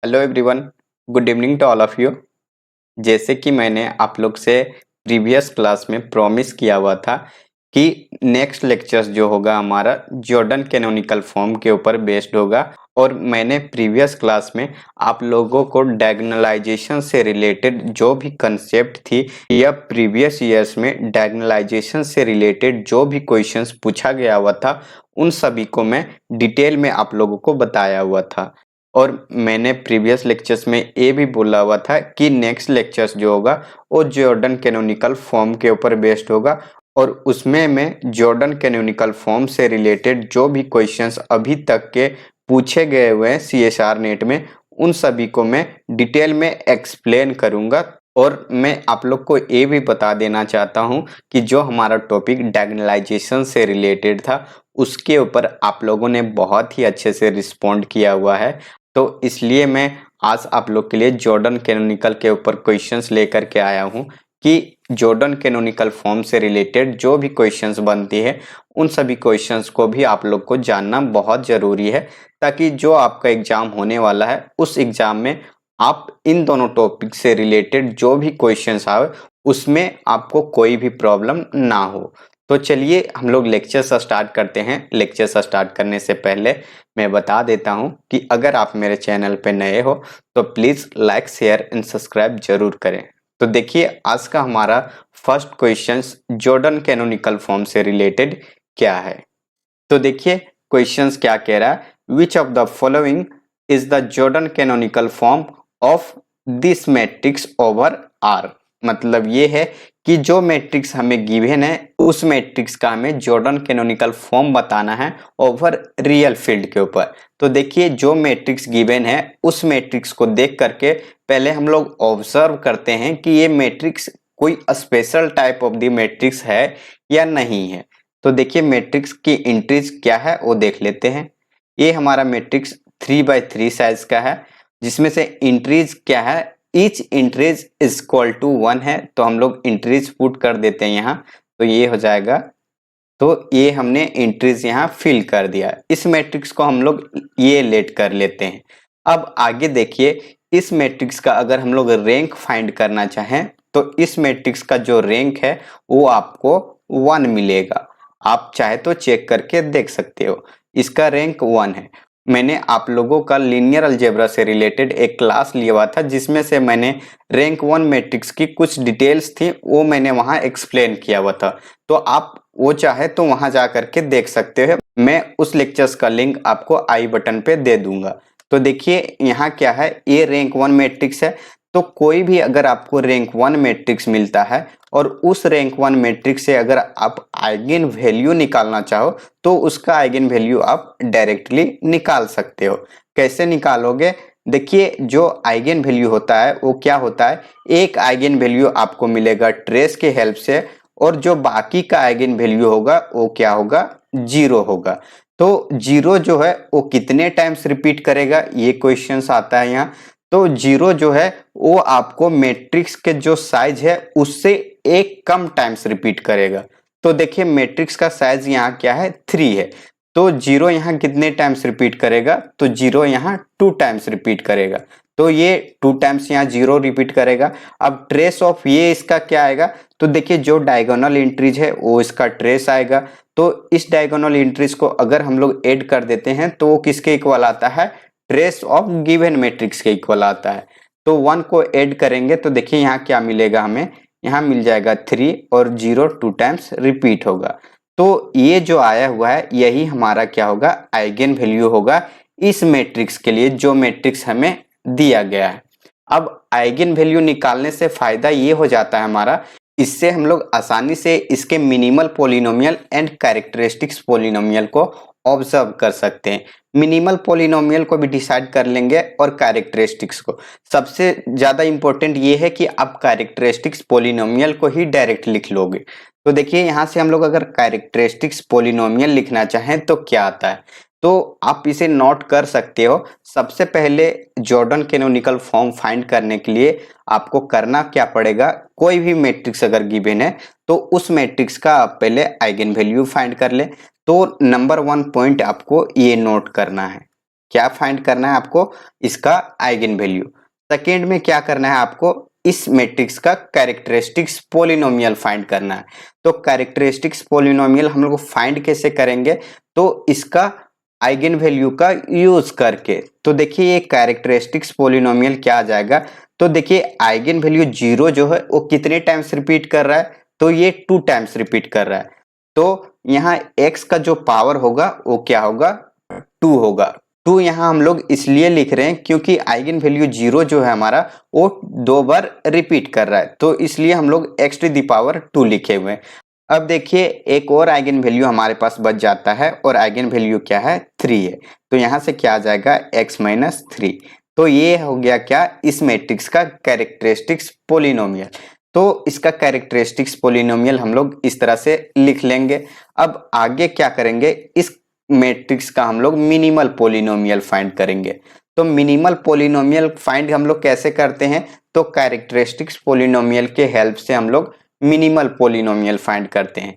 Hello everyone, good evening to all of you. जैसे कि मैंने आप लोग से प्रीवियस क्लास में प्रॉमिस किया हुआ था कि नेक्स्ट लेक्चर्स जो होगा हमारा जॉर्डन कैनोनिकल फॉर्म के ऊपर बेस्ड होगा। और मैंने प्रीवियस क्लास में आप लोगों को डायगोनलाइजेशन से रिलेटेड जो भी कंसेप्ट थी या प्रीवियस ईयर्स में डायगोनलाइजेशन से रिलेटेड जो भी क्वेश्चंस पूछा गया हुआ था उन सभी को मैं डिटेल में आप लोगों को बताया हुआ था। और मैंने प्रीवियस लेक्चर्स में ये भी बोला हुआ था कि नेक्स्ट लेक्चर्स जो होगा वो जॉर्डन कैनोनिकल फॉर्म के ऊपर बेस्ड होगा। और उसमें मैं जॉर्डन कैनोनिकल फॉर्म से रिलेटेड जो भी क्वेश्चंस अभी तक के पूछे गए हुए हैं सीएसआर नेट में उन सभी को मैं डिटेल में एक्सप्लेन करूंगा। और मैं आप लोग को ये भी बता देना चाहता हूं कि जो हमारा टॉपिक डायगोनलाइजेशन से रिलेटेड था उसके ऊपर आप लोगों ने बहुत ही अच्छे से रिस्पॉन्ड किया हुआ है। तो इसलिए मैं आज आप लोग के लिए जॉर्डन कैनोनिकल के ऊपर क्वेश्चंस लेकर के आया हूं कि जॉर्डन कैनोनिकल फॉर्म से रिलेटेड जो भी क्वेश्चंस बनती है उन सभी क्वेश्चंस को भी आप लोग को जानना बहुत ज़रूरी है, ताकि जो आपका एग्जाम होने वाला है उस एग्जाम में आप इन दोनों टॉपिक से रिलेटेड जो भी क्वेश्चंस आए उसमें आपको कोई भी प्रॉब्लम ना हो। तो चलिए हम लोग लेक्चर्स स्टार्ट करते हैं। लेक्चर्स स्टार्ट करने से पहले मैं बता देता हूं कि अगर आप मेरे चैनल पे नए हो तो please like share and subscribe जरूर करें। तो देखिए आज का हमारा first question Jordan canonical form से रिलेटेड क्या है। तो देखिए क्वेश्चंस क्या कह रहा है, which of the following is the Jordan canonical form of this matrix over R. मतलब ये है कि जो मैट्रिक्स हमें गिवन है उस मैट्रिक्स का हमें जॉर्डन कैनोनिकल फॉर्म बताना है ओवर रियल फील्ड के ऊपर। तो देखिए जो मैट्रिक्स गिवन है उस मैट्रिक्स को देख करके पहले हम लोग ऑब्जर्व करते हैं कि ये मैट्रिक्स कोई special type of the matrix है या नहीं है। तो देखिए मैट्रिक्स की एंट्रीज क्या है वो देख लेते हैं। ये हमारा मैट्रिक्स 3x3 साइज का है जिसमें से एंट्रीज क्या है, each entries is equal to 1 है। तो हम लोग एंट्रीज पुट कर देते हैं यहाँ, तो ये हो जाएगा। तो ये हमने एंट्रीज यहाँ फिल कर दिया। इस मैट्रिक्स को हम लोग ये लेट कर लेते हैं। अब आगे देखिए इस मैट्रिक्स का अगर हम लोग रैंक फाइंड करना चाहें तो इस मैट्रिक्स का जो रैंक है वो आपको 1 मिलेगा। आप चाहे तो चेक करके देख सकते हो, इसका रैंक 1 है। मैंने आप लोगों का लीनियर अलजेब्रा से रिलेटेड एक क्लास लिया हुआ था जिसमें से मैंने रैंक 1 मैट्रिक्स की कुछ डिटेल्स थी वो मैंने वहां एक्सप्लेन किया हुआ था। तो आप वो चाहे तो वहां जा करके देख सकते हो। मैं उस लेक्चर्स का लिंक आपको आई बटन पे दे दूंगा। तो देखिए यहाँ क्या है, ये रैंक 1 मैट्रिक्स है। तो कोई भी अगर आपको रैंक 1 मैट्रिक्स मिलता है और उस रैंक 1 मैट्रिक्स से अगर आप आइगन वैल्यू निकालना चाहो तो उसका आइगन वैल्यू आप डायरेक्टली निकाल सकते हो। कैसे निकालोगे, देखिए जो आइगन वैल्यू होता है वो क्या होता है, एक आइगन वैल्यू आपको मिलेगा ट्रेस के हेल्प से और जो बाकी का आइगन वैल्यू होगा वो क्या होगा, जीरो होगा। तो जीरो जो है वो कितने टाइम्स रिपीट करेगा ये क्वेश्चन आता है यहाँ। तो जीरो जो है वो आपको मैट्रिक्स के जो साइज है उससे एक कम टाइम्स रिपीट करेगा। तो देखिए मैट्रिक्स का साइज यहाँ क्या है, 3 है। तो जीरो यहाँ कितने टाइम्स रिपीट करेगा, तो जीरो यहाँ 2 टाइम्स रिपीट करेगा। तो ये 2 टाइम्स यहाँ जीरो रिपीट करेगा। अब ट्रेस ऑफ ये इसका क्या आएगा, तो देखिए जो डायगोनल एंट्रीज है वो इसका ट्रेस आएगा। तो इस डायगोनल एंट्रीज को अगर हम लोग ऐड कर देते हैं तो वो किसके इक्वल आता है, ट्रेस ऑफ गिवन मैट्रिक्स के इक्वल आता है। तो 1 को ऐड करेंगे तो देखिए यहाँ क्या मिलेगा, हमें यहाँ मिल जाएगा 3 और जीरो 2 टाइम्स रिपीट होगा। तो ये जो आया हुआ है यही हमारा क्या होगा, आइगन वैल्यू होगा इस मैट्रिक्स के लिए जो मैट्रिक्स हमें दिया गया है। अब आइगन वैल्यू निकालने से फायदा ये हो जाता है हमारा, इससे हम लोग आसानी से इसके minimal polynomial and characteristics polynomial को ऑब्जर्व कर सकते हैं। मिनिमल पॉलिनोमियल को भी डिसाइड कर लेंगे और कैरेक्टरिस्टिक्स को। सबसे ज्यादा इंपॉर्टेंट ये है कि आप कैरेक्टरिस्टिक्स पॉलिनोमियल को ही डायरेक्ट लिख लोगे। तो देखिए यहाँ से हम लोग अगर कैरेक्टरिस्टिक्स पॉलिनोमियल लिखना चाहें तो क्या आता है, तो आप इसे नोट कर सकते हो। सबसे पहले जॉर्डन कैनोनिकल फॉर्म फाइंड करने के लिए आपको करना क्या पड़ेगा, कोई भी मैट्रिक्स अगर गिवन है तो उस मैट्रिक्स का आप पहले आइगन वैल्यू फाइंड कर ले। तो नंबर 1 पॉइंट आपको ये नोट करना है। क्या फाइंड करना है आपको, इसका आइगन वैल्यू। सेकेंड में क्या करना है आपको, इस मैट्रिक्स का कैरेक्टरिस्टिक्स पोलिनोमियल फाइंड करना है। तो कैरेक्टरिस्टिक्स पोलिनोमियल हम लोग फाइंड कैसे करेंगे, तो इसका आइगन वैल्यू का यूज करके। तो देखिए ये कैरेक्टरिस्टिक्स पोलिनोमियल क्या आ जाएगा, तो देखिए आइगन वैल्यू 0 जो है वो कितने टाइम्स रिपीट कर रहा है, तो ये 2 टाइम्स रिपीट कर रहा है। तो यहाँ x का जो पावर होगा वो क्या होगा, 2 होगा। 2 यहाँ हम लोग इसलिए लिख रहे हैं क्योंकि आइगन वैल्यू 0 जो है हमारा वो 2 बार रिपीट कर रहा है, तो इसलिए हम लोग x टू द पावर 2 लिखे हुए हैं। अब देखिए एक और आइगन वैल्यू हमारे पास बच जाता है और आइगन वैल्यू क्या है, 3 है। तो यहाँ से क्या आ जाएगा, x माइनस 3। तो ये हो गया क्या, इस मैट्रिक्स का कैरेक्टरिस्टिक्स पोलिनोमियल। तो इसका कैरेक्टरिस्टिक्स पोलिनोमियल हम लोग इस तरह से लिख लेंगे। अब आगे क्या करेंगे, इस मैट्रिक्स का हम लोग मिनिमल पोलिनोमियल फाइंड करेंगे। तो मिनिमल पोलिनोमियल फाइंड हम लोग कैसे करते हैं, तो कैरेक्टरिस्टिक्स पोलिनोमियल के हेल्प से हम लोग मिनिमल पोलिनोमियल फाइंड करते हैं।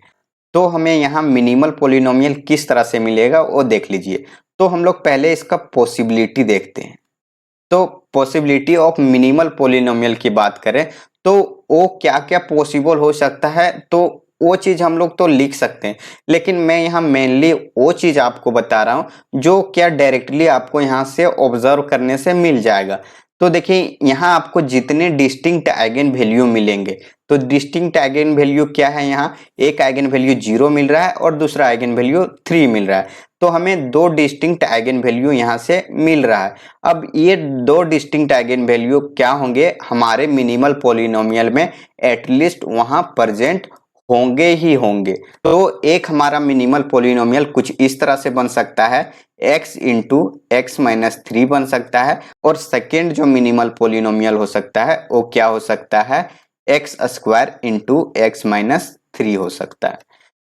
तो हमें यहाँ मिनिमल पोलिनोमियल किस तरह से मिलेगा वो देख लीजिए। तो हम लोग पहले इसका पॉसिबिलिटी देखते हैं। तो पॉसिबिलिटी ऑफ मिनिमल पोलिनोमियल की बात करें तो वो क्या क्या पॉसिबल हो सकता है, तो वो चीज हम लोग तो लिख सकते हैं, लेकिन मैं यहाँ मेनली वो चीज आपको बता रहा हूँ जो क्या डायरेक्टली आपको यहाँ से ऑब्जर्व करने से मिल जाएगा। तो देखिए यहाँ आपको जितने डिस्टिंक्ट आइगन वैल्यू मिलेंगे, तो डिस्टिंक्ट आइगन वैल्यू क्या है, यहाँ एक आइगन वैल्यू 0 मिल रहा है और दूसरा आइगन वैल्यू 3 मिल रहा है। तो हमें 2 डिस्टिंक्ट आइगन वैल्यू यहाँ से मिल रहा है। अब ये 2 डिस्टिंक्ट आइगन वैल्यू क्या होंगे, हमारे मिनिमल पोलिनोमियल में एटलीस्ट वहां प्रेजेंट होंगे ही होंगे। तो एक हमारा मिनिमल पोलिनोमियल कुछ इस तरह से बन सकता है, x इंटू एक्स माइनस 3 बन सकता है। और सेकेंड जो मिनिमल पोलिनोमियल हो सकता है वो क्या हो सकता है, x square into x minus 3 हो सकता है।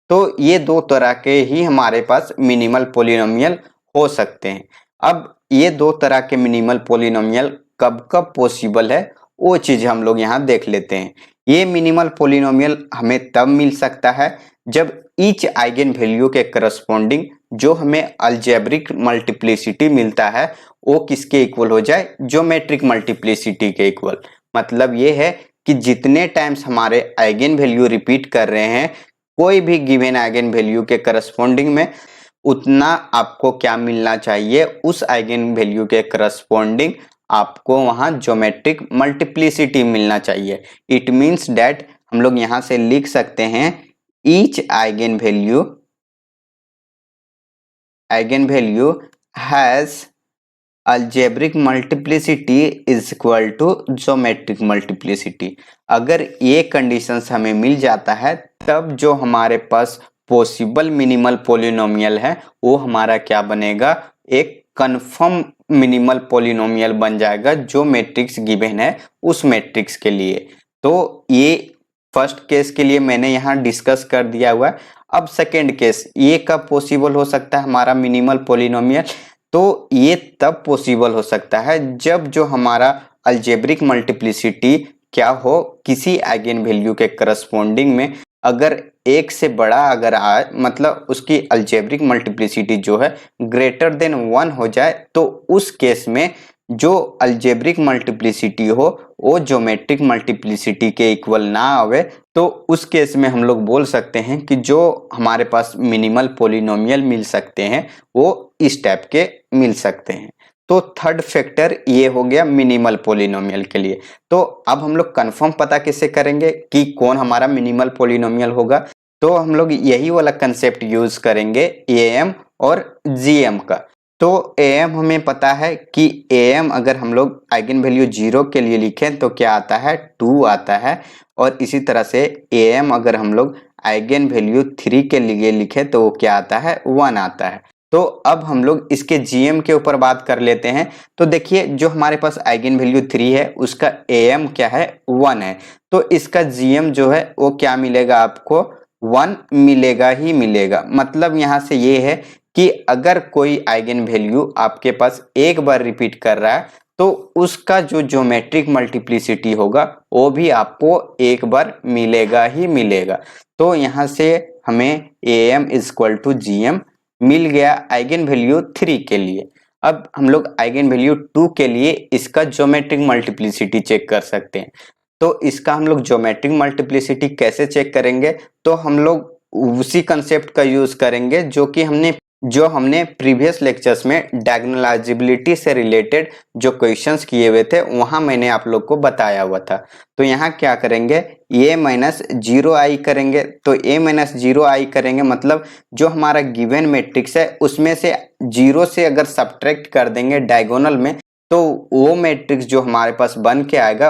तो ये 2 तरह के ही हमारे पास मिनिमल पोलिनोमियल हो सकते हैं। अब ये 2 तरह के मिनिमल पोलिनोमियल कब कब पॉसिबल है वो चीज हम लोग यहाँ देख लेते हैं। ये मिनिमल पोलिनोमियल हमें तब मिल सकता है जब ईच आइगन वैल्यू के करस्पॉन्डिंग जो हमें अलजेब्रिक मल्टीप्लिसिटी मिलता है वो किसके इक्वल हो जाए, ज्योमेट्रिक मल्टीप्लिसिटी के इक्वल। मतलब ये है कि जितने टाइम्स हमारे आइगन वैल्यू रिपीट कर रहे हैं कोई भी गिवन आइगन वैल्यू के करस्पॉन्डिंग में, उतना आपको क्या मिलना चाहिए, उस आइगन वैल्यू के करस्पॉन्डिंग आपको वहां ज्योमेट्रिक मल्टीप्लिसिटी मिलना चाहिए। इट मीन्स दैट हम लोग यहां से लिख सकते हैं each eigenvalue has algebraic multiplicity is equal to geometric multiplicity. अगर ये कंडीशंस हमें मिल जाता है तब जो हमारे पास पॉसिबल मिनिमल पोलिनोमियल है वो हमारा क्या बनेगा, एक कंफर्म मिनिमल पोलिनोमियल बन जाएगा जो मैट्रिक्स गिवन है उस मैट्रिक्स के लिए। तो ये फर्स्ट केस के लिए मैंने यहाँ डिस्कस कर दिया हुआ है। अब सेकेंड केस, ये कब पॉसिबल हो सकता है हमारा मिनिमल पोलिनोमियल, तो ये तब पॉसिबल हो सकता है जब जो हमारा अलजेब्रिक मल्टीप्लिसिटी क्या हो, किसी आइगन वैल्यू के करस्पॉन्डिंग में अगर एक से बड़ा अगर आए, मतलब उसकी अलजेब्रिक मल्टीप्लिसिटी जो है ग्रेटर देन 1 हो जाए, तो उस केस में जो अलजेब्रिक मल्टीप्लिसिटी हो वो ज्योमेट्रिक मल्टीप्लिसिटी के इक्वल ना आवे, तो उस केस में हम लोग बोल सकते हैं कि जो हमारे पास मिनिमल पोलिनोमियल मिल सकते हैं वो इस टाइप के मिल सकते हैं। तो थर्ड फैक्टर ये हो गया मिनिमल पोलिनोमियल के लिए। तो अब हम लोग कंफर्म पता कैसे करेंगे कि कौन हमारा मिनिमल पोलिनोमियल होगा, तो हम लोग यही वाला कंसेप्ट यूज करेंगे एएम और जीएम का। तो एएम हमें पता है कि एएम अगर हम लोग आइगन वैल्यू 0 के लिए लिखें तो क्या आता है, 2 आता है। और इसी तरह से एएम अगर हम लोग आइगन वैल्यू 3 के लिए लिखें तो क्या आता है, 1 आता है। तो अब हम लोग इसके जीएम के ऊपर बात कर लेते हैं। तो देखिए जो हमारे पास आइगन वैल्यू 3 है उसका एएम क्या है, 1 है। तो इसका जीएम जो है वो क्या मिलेगा आपको, 1 मिलेगा ही मिलेगा। मतलब यहाँ से ये है कि अगर कोई आइगन वैल्यू आपके पास एक बार रिपीट कर रहा है तो उसका जो ज्योमेट्रिक मल्टीप्लिसिटी होगा वो भी आपको एक बार मिलेगा ही मिलेगा। तो यहाँ से हमें AM is equal to GM मिल गया आइगन वैल्यू 3 के लिए। अब हम लोग आइगन वैल्यू 2 के लिए इसका ज्योमेट्रिक मल्टीप्लिसिटी चेक कर सकते हैं। तो इसका हम लोग ज्योमेट्रिक मल्टीप्लिसिटी कैसे चेक करेंगे, तो हम लोग उसी कंसेप्ट का यूज करेंगे जो हमने प्रीवियस लेक्चर्स में डायगोनलाइजेबिलिटी से रिलेटेड जो क्वेश्चंस किए हुए थे वहां मैंने आप लोग को बताया हुआ था। तो यहाँ क्या करेंगे, a माइनस 0i करेंगे। तो a माइनस 0i करेंगे मतलब जो हमारा गिवन मैट्रिक्स है उसमें से 0 से अगर सब्ट्रैक्ट कर देंगे डायगोनल में, तो वो मैट्रिक्स जो हमारे पास बन के आएगा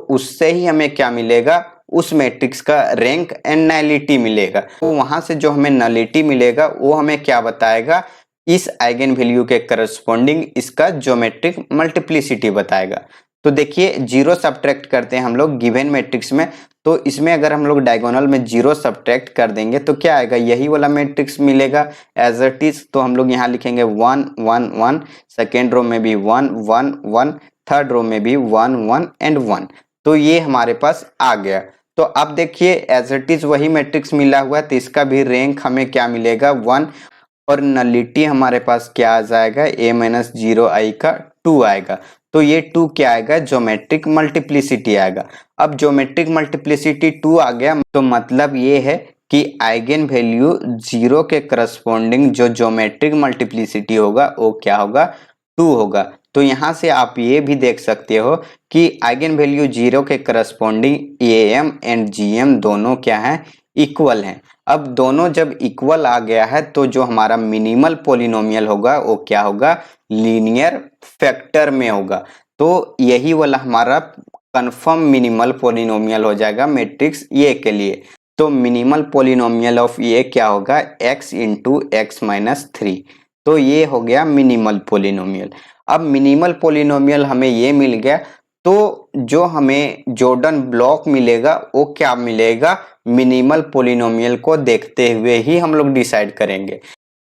उससे ही हमें क्या मिलेगा, उस मैट्रिक्स का रैंक एंड नलिटी मिलेगा। तो वहां से जो हमें नलिटी मिलेगा वो हमें क्या बताएगा, इस आइगन वैल्यू के करस्पॉन्डिंग इसका ज्योमेट्रिक मल्टीप्लिसिटी बताएगा। तो देखिए 0 सब्ट्रैक्ट करते हैं हम लोग गिवन मैट्रिक्स में, तो इसमें अगर हम लोग डायगोनल में 0 सब्ट्रैक्ट कर देंगे तो क्या आएगा, यही वाला मैट्रिक्स मिलेगा एज इट इज। तो हम लोग यहाँ लिखेंगे 1 1 1, सेकेंड रो में भी 1 1 1, थर्ड रो में भी 1 1 एंड 1। तो ये हमारे पास आ गया। तो अब देखिए एज इट इज वही मैट्रिक्स मिला हुआ है, तो इसका भी रैंक हमें क्या मिलेगा 1, और नलिटी हमारे पास क्या आ जाएगा, a माइनस 0i का 2 आएगा। तो ये 2 क्या आएगा, ज्योमेट्रिक मल्टीप्लिसिटी आएगा। अब ज्योमेट्रिक मल्टीप्लिसिटी 2 आ गया, तो मतलब ये है कि आइगन वैल्यू 0 के करस्पॉन्डिंग जो ज्योमेट्रिक मल्टीप्लिसिटी होगा वो क्या होगा, 2 होगा। तो यहाँ से आप ये भी देख सकते हो कि आइगन वैल्यू 0 के करस्पॉन्डिंग am एंड gm दोनों क्या हैं, इक्वल हैं। अब दोनों जब इक्वल आ गया है तो जो हमारा मिनिमल पॉलिनोमियल होगा वो क्या होगा, लीनियर फैक्टर में होगा। तो यही वाला हमारा कंफर्म मिनिमल पॉलिनोमियल हो जाएगा मैट्रिक्स ए के लिए। तो मिनिमल पॉलिनोमियल ऑफ ए क्या होगा, x इंटू एक्स माइनस 3। तो ये हो गया मिनिमल पॉलिनोमियल। अब मिनिमल पॉलिनोमियल हमें ये मिल गया, तो जो हमें जॉर्डन ब्लॉक मिलेगा वो क्या मिलेगा, मिनिमल पॉलिनोमियल को देखते हुए ही हम लोग डिसाइड करेंगे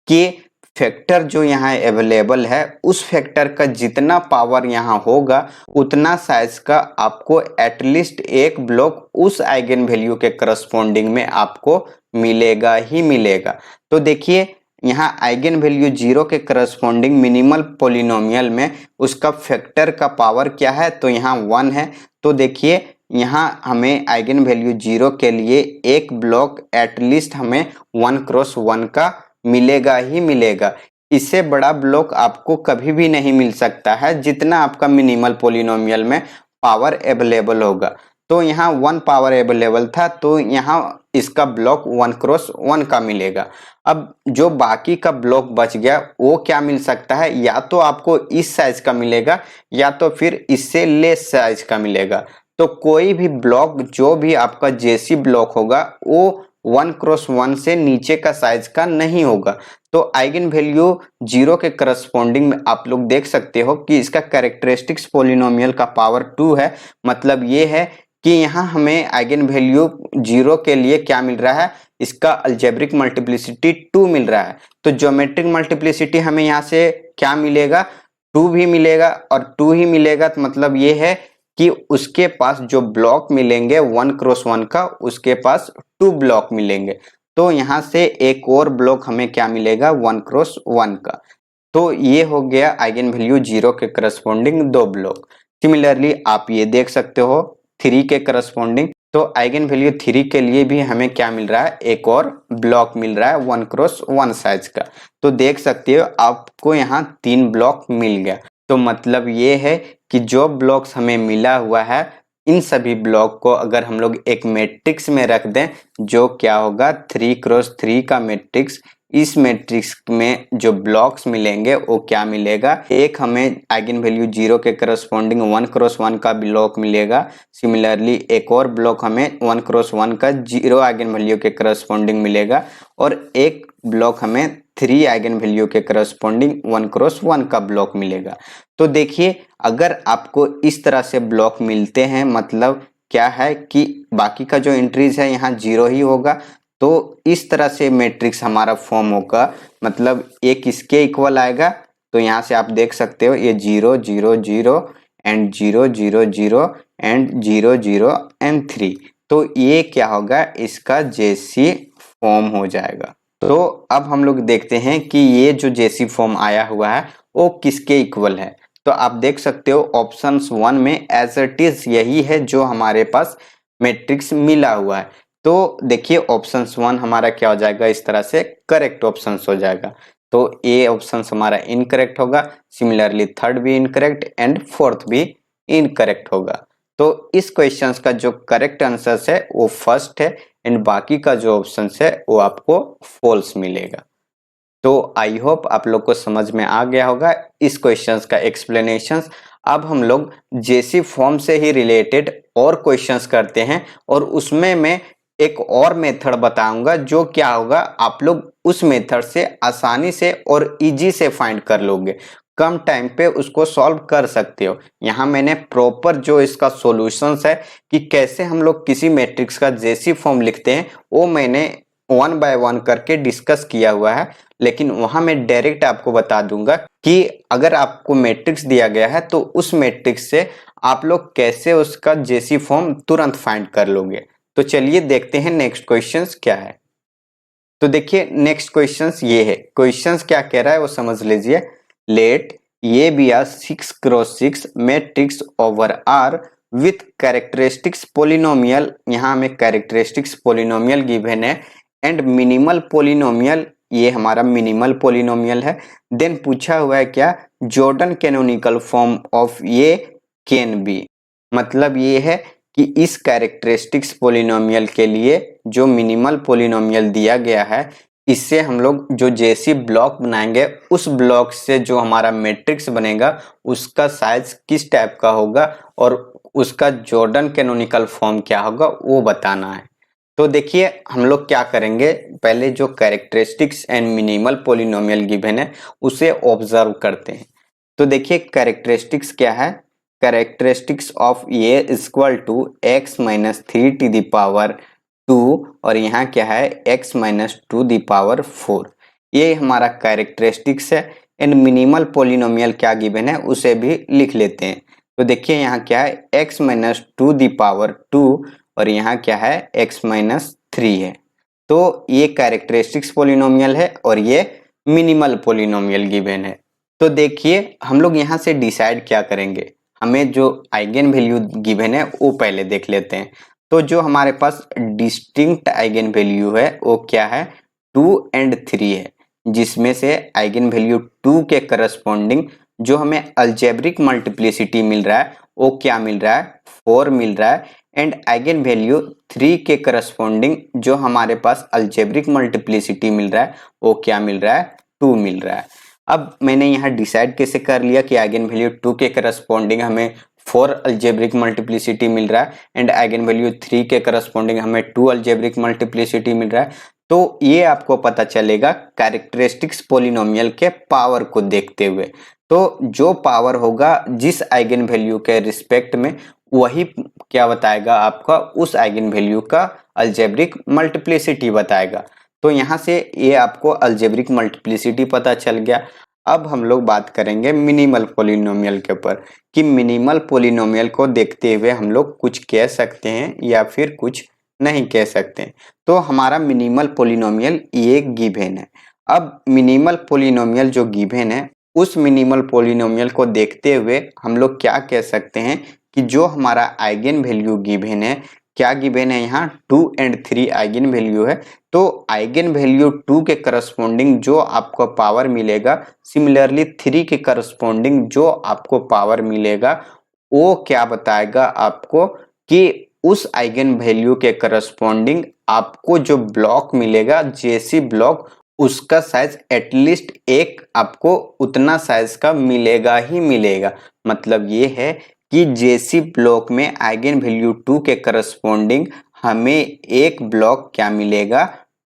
कि फैक्टर जो यहाँ अवेलेबल है उस फैक्टर का जितना पावर यहाँ होगा उतना साइज का आपको एटलीस्ट एक ब्लॉक उस आइगन वैल्यू के करस्पॉन्डिंग में आपको मिलेगा ही मिलेगा। तो देखिए यहाँ आइगन वैल्यू 0 के करस्पॉन्डिंग मिनिमल पॉलिनोमियल में उसका फैक्टर का पावर क्या है, तो यहाँ 1 है। तो देखिए यहाँ हमें आइगन वैल्यू 0 के लिए एक ब्लॉक एटलीस्ट हमें 1 क्रॉस 1 का मिलेगा ही मिलेगा। इससे बड़ा ब्लॉक आपको कभी भी नहीं मिल सकता है जितना आपका मिनिमल पॉलिनोमियल में पावर अवेलेबल होगा। तो यहाँ 1 पावर अवेलेबल था, तो यहाँ इसका ब्लॉक 1 क्रॉस 1 का मिलेगा। अब जो बाकी का ब्लॉक बच गया वो क्या मिल सकता है, या तो आपको इस साइज का मिलेगा या तो फिर इससे लेस साइज का मिलेगा। तो कोई भी ब्लॉक जो भी आपका जेसी ब्लॉक होगा वो 1 क्रॉस 1 से नीचे का साइज का नहीं होगा। तो आइगन वैल्यू 0 के करस्पॉन्डिंग में आप लोग देख सकते हो कि इसका कैरेक्टरिस्टिक्स पॉलिनोमियल का पावर 2 है। मतलब ये है कि यहाँ हमें आइगन वैल्यू 0 के लिए क्या मिल रहा है, इसका अलजेब्रिक मल्टीप्लिसिटी 2 मिल रहा है। तो ज्योमेट्रिक मल्टीप्लिसिटी हमें यहाँ से क्या मिलेगा, 2 भी मिलेगा और 2 ही मिलेगा। तो मतलब ये है कि उसके पास जो ब्लॉक मिलेंगे 1 क्रॉस 1 का, उसके पास 2 ब्लॉक मिलेंगे। तो यहाँ से एक और ब्लॉक हमें क्या मिलेगा, 1 क्रॉस 1 का। तो ये हो गया आइगन वैल्यू 0 के करस्पॉन्डिंग 2 ब्लॉक। सिमिलरली आप ये देख सकते हो 3 के करस्पॉन्डिंग, तो आइगन वैल्यू 3 के लिए भी हमें क्या मिल रहा है, एक और ब्लॉक मिल रहा है 1 क्रॉस 1 साइज का। तो देख सकते हो आपको यहाँ 3 ब्लॉक मिल गया। तो मतलब ये है कि जो ब्लॉक्स हमें मिला हुआ है इन सभी ब्लॉक को अगर हम लोग एक मैट्रिक्स में रख दें, जो क्या होगा 3 क्रॉस 3 का मैट्रिक्स, इस मैट्रिक्स में जो ब्लॉक्स मिलेंगे वो क्या मिलेगा, एक हमें आइगन वैल्यू 0 के करस्पॉन्डिंग 1 क्रॉस 1 का ब्लॉक मिलेगा। सिमिलरली एक और ब्लॉक हमें 1 क्रॉस 1 का 0 आइगन वैल्यू के करस्पॉन्डिंग मिलेगा, और एक ब्लॉक हमें 3 आइगन वैल्यू के करस्पॉन्डिंग 1 क्रॉस 1 का ब्लॉक मिलेगा। तो देखिए अगर आपको इस तरह से ब्लॉक मिलते हैं, मतलब क्या है कि बाकी का जो एंट्रीज है यहाँ 0 ही होगा। तो इस तरह से मैट्रिक्स हमारा फॉर्म होगा, मतलब ये किसके इक्वल आएगा, तो यहाँ से आप देख सकते हो ये 0 0 0 एंड 0 0 0 एंड 0 0 एंड 3। तो ये क्या होगा, इसका जेसी फॉर्म हो जाएगा। तो अब हम लोग देखते हैं कि ये जो जेसी फॉर्म आया हुआ है वो किसके इक्वल है। तो आप देख सकते हो ऑप्शन 1 में एज इट इज यही है जो हमारे पास मैट्रिक्स मिला हुआ है। तो देखिए ऑप्शन 1 हमारा क्या हो जाएगा, इस तरह से करेक्ट ऑप्शन हो जाएगा। तो ए ऑप्शन हमारा इनकरेक्ट होगा, सिमिलरली थर्ड भी इनकरेक्ट एंड फोर्थ भी इनकरेक्ट होगा। तो इस क्वेश्चन का जो करेक्ट आंसर है वो फर्स्ट है एंड बाकी का जो ऑप्शन है वो आपको फॉल्स मिलेगा। तो आई होप आप लोग को समझ में आ गया होगा इस क्वेश्चंस का एक्सप्लेनेशंस। अब हम लोग जेसी फॉर्म से ही रिलेटेड और क्वेश्चंस करते हैं और उसमें मैं एक और मेथड बताऊंगा जो क्या होगा, आप लोग उस मेथड से आसानी से और इजी से फाइंड कर लोगे, कम टाइम पे उसको सॉल्व कर सकते हो। यहाँ मैंने प्रॉपर जो इसका सॉल्यूशंस है कि कैसे हम लोग किसी मैट्रिक्स का जेसी फॉर्म लिखते हैं वो मैंने 1 बाय 1 करके डिस्कस किया हुआ है। लेकिन वहां मैं डायरेक्ट आपको बता दूंगा कि अगर आपको मैट्रिक्स दिया गया है तो उस मैट्रिक्स से आप लोग कैसे उसका जेसी फॉर्म तुरंत फाइंड कर लोगे। तो चलिए देखते हैं नेक्स्ट क्वेश्चंस क्या है। तो देखिए नेक्स्ट क्वेश्चंस ये है, क्वेश्चंस क्या कह रहा है वो समझ लीजिए। लेट ये be a 6x6 matrix over R with characteristics polynomial, यहाँ हमें कैरेक्टरिस्टिक्स पोलिनोमियल गिवन है एंड मिनिमल पोलिनोमियल, ये हमारा मिनिमल पोलिनोमियल है। देन पूछा हुआ है क्या, जॉर्डन कैनोनिकल फॉर्म ऑफ ये कैन बी, मतलब ये है कि इस कैरेक्टरिस्टिक्स पोलिनोमियल के लिए जो मिनिमल पोलिनोमियल दिया गया है इससे हम लोग जो जेसी ब्लॉक बनाएंगे उस ब्लॉक से जो हमारा मैट्रिक्स बनेगा उसका साइज किस टाइप का होगा और उसका जॉर्डन कैनोनिकल फॉर्म क्या होगा वो बताना है। तो देखिए हम लोग क्या करेंगे, पहले जो characteristics and minimal polynomial given है उसे ऑब्जर्व करते हैं। तो देखिए कैरेक्टरिस्टिक्स क्या है, characteristics of A equal to x minus 3 to the power 2 और यहाँ क्या है x माइनस 2 द पावर 4, ये हमारा कैरेक्टरिस्टिक्स है। एंड मिनिमल पोलिनोमियल क्या गिवन है उसे भी लिख लेते हैं। तो देखिए यहाँ क्या है x माइनस 2 द पावर 2 और यहाँ क्या है x माइनस 3 है। तो ये कैरेक्टरिस्टिक्स पोलिनोमियल है और ये मिनिमल पोलिनोमियल गिवन है। तो देखिए हम लोग यहाँ से डिसाइड क्या करेंगे, हमें जो आइगन वैल्यू गिवन है वो पहले देख लेते हैं। तो जो हमारे पास डिस्टिंक्ट आइगन वैल्यू है वो क्या है 2 एंड 3 है, जिसमें से आइगन वैल्यू 2 के करस्पॉन्डिंग जो हमें अलजेब्रिक मल्टीप्लिसिटी मिल रहा है वो क्या मिल रहा है 4 मिल रहा है। एंड आइगन वैल्यू 3 के करस्पॉन्डिंग जो हमारे पास अलजेब्रिक मल्टीप्लिसिटी मिल रहा है वो क्या मिल रहा है 2 मिल रहा है। अब मैंने यहाँ डिसाइड कैसे कर लिया कि आइगन वैल्यू 2 के करस्पॉन्डिंग हमें 4 अलजेब्रिक मल्टीप्लिसिटी मिल रहा है एंड आइगन वैल्यू 3 के करस्पॉन्डिंग हमें 2 अलजेब्रिक मल्टीप्लिसिटी मिल रहा है। तो ये आपको पता चलेगा कैरेक्टरिस्टिक्स पोलिनोमियल के पावर को देखते हुए। तो जो पावर होगा जिस आइगन वैल्यू के रिस्पेक्ट में वही क्या बताएगा आपका उस आइगन वैल्यू का अलजेब्रिक मल्टीप्लिसिटी बताएगा। तो यहाँ से ये आपको अलजेब्रिक मल्टीप्लिसिटी पता चल गया। अब हम लोग बात करेंगे मिनिमल पोलिनोमियल के ऊपर कि मिनिमल पोलिनोमियल को देखते हुए हम लोग कुछ कह सकते हैं या फिर कुछ नहीं कह सकते। तो हमारा मिनिमल पोलिनोमियल ये गिवन है। अब मिनिमल पोलिनोमियल जो गिवन है उस मिनिमल पोलिनोमियल को देखते हुए हम लोग क्या कह सकते हैं कि जो हमारा आइगन वैल्यू गिवन है, क्या गिवन है यहाँ 2 एंड 3 आइगन वैल्यू है। तो आइगन वैल्यू 2 के करस्पॉन्डिंग जो आपको पावर मिलेगा, सिमिलरली 3 के करस्पॉन्डिंग जो आपको पावर मिलेगा वो क्या बताएगा आपको कि उस आइगन वैल्यू के करस्पॉन्डिंग आपको जो ब्लॉक मिलेगा जेसी ब्लॉक उसका साइज एटलीस्ट एक आपको उतना साइज का मिलेगा ही मिलेगा। मतलब ये है कि जेसी ब्लॉक में आइगन वैल्यू 2 के करस्पॉन्डिंग हमें एक ब्लॉक क्या मिलेगा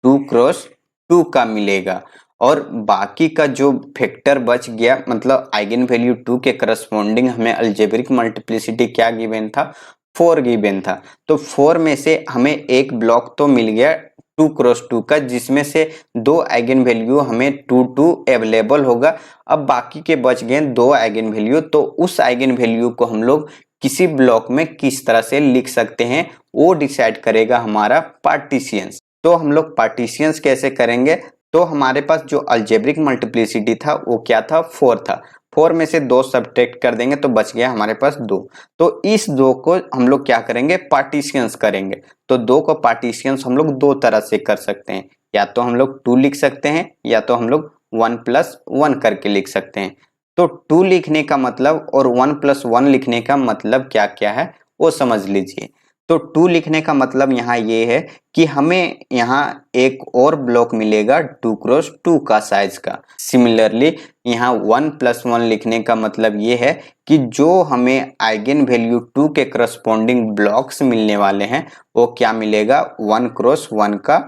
2 क्रॉस 2 का मिलेगा और बाकी का जो फैक्टर बच गया मतलब आइगन वैल्यू 2 के करस्पॉन्डिंग हमें अलजेब्रिक मल्टीप्लिसिटी क्या गिवन था 4 गिवन था। तो 4 में से हमें एक ब्लॉक तो मिल गया 2 क्रॉस 2 का जिसमें से 2 आइगन वैल्यू हमें 2 2 अवेलेबल होगा। अब बाकी के बच गए 2 आइगन वैल्यू, तो उस आइगन वैल्यू को हम लोग किसी ब्लॉक में किस तरह से लिख सकते हैं वो डिसाइड करेगा हमारा पार्टीशियंस। तो हम लोग पार्टीशियंस कैसे करेंगे, तो हमारे पास जो अलजेब्रिक मल्टीप्लिसिटी था वो क्या था, 4 था। 4 में से 2 सब्ट्रैक्ट कर देंगे तो बच गया हमारे पास 2। तो इस 2 को हम लोग क्या करेंगे, पार्टीशियंस करेंगे। तो 2 को पार्टीशियंस हम लोग 2 तरह से कर सकते हैं, या तो हम लोग 2 लिख सकते हैं या तो हम लोग 1 + 1 करके लिख सकते हैं। तो 2 लिखने का मतलब और 1 + 1 लिखने का मतलब क्या क्या है वो समझ लीजिए। तो 2 लिखने का मतलब यहाँ ये है कि हमें यहाँ एक और ब्लॉक मिलेगा 2 क्रॉस 2 का साइज का। सिमिलरली यहाँ 1 + 1 लिखने का मतलब ये है कि जो हमें आइगन वैल्यू 2 के करस्पॉन्डिंग ब्लॉक्स मिलने वाले हैं वो क्या मिलेगा, 1 क्रॉस 1 का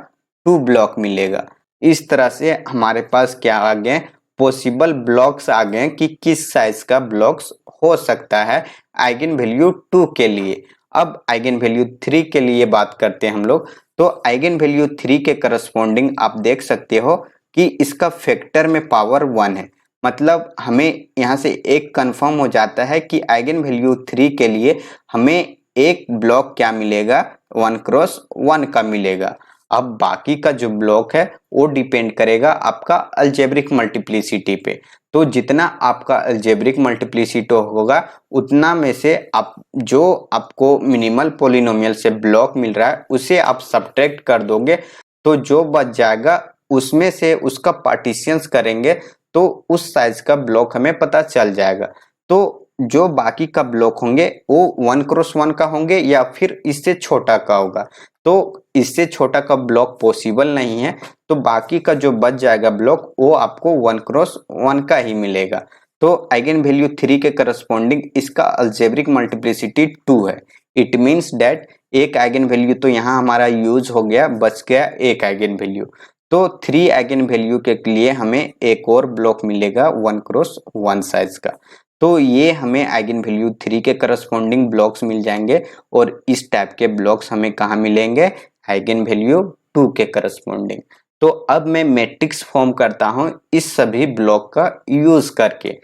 2 ब्लॉक मिलेगा। इस तरह से हमारे पास क्या आ गए, पॉसिबल ब्लॉक्स आ गए कि किस साइज का ब्लॉक्स हो सकता है आइगन वैल्यू 2 के लिए। अब आइगन वैल्यू 3 के लिए बात करते हैं हम लोग। तो आइगन वैल्यू 3 के करस्पॉन्डिंग आप देख सकते हो कि इसका फैक्टर में पावर 1 है। मतलब हमें यहाँ से एक कंफर्म हो जाता है कि आइगन वैल्यू 3 के लिए हमें एक ब्लॉक क्या मिलेगा, 1 क्रॉस 1 का मिलेगा। अब बाकी का जो ब्लॉक है वो डिपेंड करेगा आपका अलजेब्रिक मल्टीप्लिसिटी पे। तो जितना आपका अलजेब्रिक मल्टीप्लिसिटी होगा उतना में से आप जो आपको मिनिमल पॉलिनोमियल से ब्लॉक मिल रहा है उसे आप सब्ट्रैक्ट कर दोगे, तो जो बच जाएगा उसमें से उसका पार्टीशंस करेंगे तो उस साइज का ब्लॉक हमें पता चल जाएगा। तो जो बाकी का ब्लॉक होंगे वो 1 क्रॉस 1 का होंगे या फिर इससे छोटा का होगा। तो इससे छोटा का ब्लॉक पॉसिबल नहीं है, तो बाकी का जो बच जाएगा ब्लॉक वो आपको 1 क्रॉस 1 का ही मिलेगा। तो आइगन वैल्यू 3 के करस्पॉन्डिंग इसका अलजेब्रिक मल्टीप्लिसिटी 2 है। इट मीन्स दैट एक आइगन वैल्यू तो यहाँ हमारा यूज हो गया, बच गया एक आइगन वैल्यू। तो 3 आइगन वैल्यू के लिए हमें एक और ब्लॉक मिलेगा 1 क्रॉस 1 साइज का। तो ये हमें आइगन वैल्यू 3 के करस्पॉन्डिंग ब्लॉक्स मिल जाएंगे और इस टाइप के ब्लॉक्स हमें कहाँ मिलेंगे, आइगन वैल्यू 2 के करस्पॉन्डिंग। तो अब मैं मैट्रिक्स फॉर्म करता हूँ इस सभी ब्लॉक का यूज करके।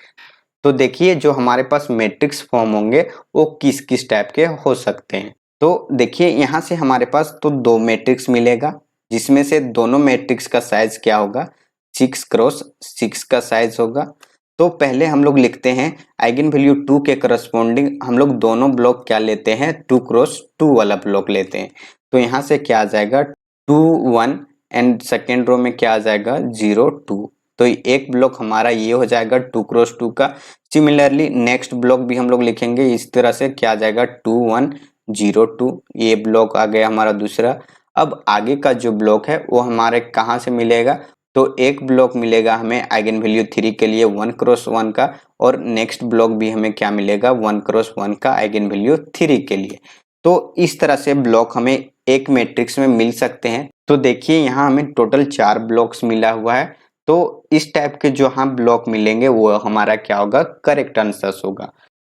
तो देखिए जो हमारे पास मैट्रिक्स फॉर्म होंगे वो किस किस टाइप के हो सकते हैं। तो देखिए यहाँ से हमारे पास तो 2 मैट्रिक्स मिलेगा, जिसमें से दोनों मैट्रिक्स का साइज क्या होगा, 6 क्रॉस 6 का साइज होगा। तो पहले हम लोग लिखते हैं आइगन वैल्यू 2 के करस्पॉन्डिंग हम लोग दोनों ब्लॉक क्या लेते हैं, 2 क्रॉस 2 वाला ब्लॉक लेते हैं। तो यहाँ से क्या आ जाएगा 2 1 एंड सेकेंड रो में क्या आ जाएगा 0 2। तो एक ब्लॉक हमारा ये हो जाएगा 2 क्रॉस 2 का। सिमिलरली नेक्स्ट ब्लॉक भी हम लोग लिखेंगे इस तरह से, क्या आ जाएगा 2 1 0 2, ये ब्लॉक आ गया हमारा दूसरा। अब आगे का जो ब्लॉक है वो हमारे कहाँ से मिलेगा, तो एक ब्लॉक मिलेगा हमें आइगन वैल्यू 3 के लिए 1 क्रॉस 1 का, और नेक्स्ट ब्लॉक भी हमें क्या मिलेगा 1 क्रॉस 1 का आइगन वैल्यू 3 के लिए। तो इस तरह से ब्लॉक हमें एक मैट्रिक्स में मिल सकते हैं। तो देखिए यहाँ हमें टोटल 4 ब्लॉक्स मिला हुआ है। तो इस टाइप के जो हम ब्लॉक मिलेंगे वो हमारा क्या होगा, करेक्ट आंसर होगा।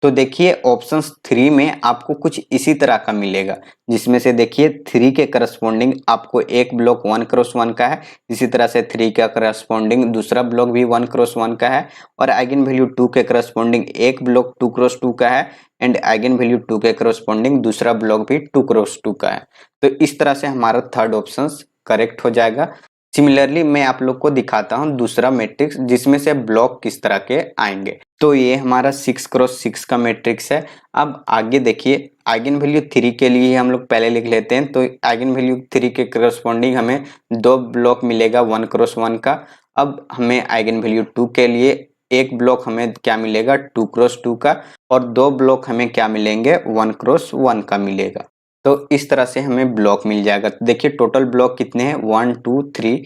तो देखिए ऑप्शन 3 में आपको कुछ इसी तरह का मिलेगा, जिसमें से देखिए 3 के करस्पॉन्डिंग आपको एक ब्लॉक 1 क्रॉस 1 का है, इसी तरह से 3 का करस्पॉन्डिंग दूसरा ब्लॉक भी 1 क्रॉस 1 का है, और आइगन वैल्यू 2 के करस्पॉन्डिंग एक ब्लॉक 2 क्रॉस 2 का है, एंड आइगन वैल्यू 2 के करस्पॉन्डिंग दूसरा ब्लॉक भी 2 क्रॉस 2 का है। तो इस तरह से हमारा थर्ड ऑप्शन करेक्ट हो जाएगा। सिमिलरली मैं आप लोग को दिखाता हूँ दूसरा मैट्रिक्स जिसमें से ब्लॉक किस तरह के आएंगे। तो ये हमारा 6 क्रॉस 6 का मैट्रिक्स है। अब आगे देखिए आइगन वैल्यू 3 के लिए हम लोग पहले लिख लेते हैं। तो आइगन वैल्यू 3 के करस्पॉन्डिंग हमें 2 ब्लॉक मिलेगा 1 क्रॉस 1 का। अब हमें आइगन वैल्यू 2 के लिए एक ब्लॉक हमें क्या मिलेगा 2 क्रॉस 2 का, और 2 ब्लॉक हमें क्या मिलेंगे 1 क्रॉस 1 का मिलेगा। तो इस तरह से हमें ब्लॉक मिल जाएगा। तो देखिए टोटल ब्लॉक कितने हैं 1 2 3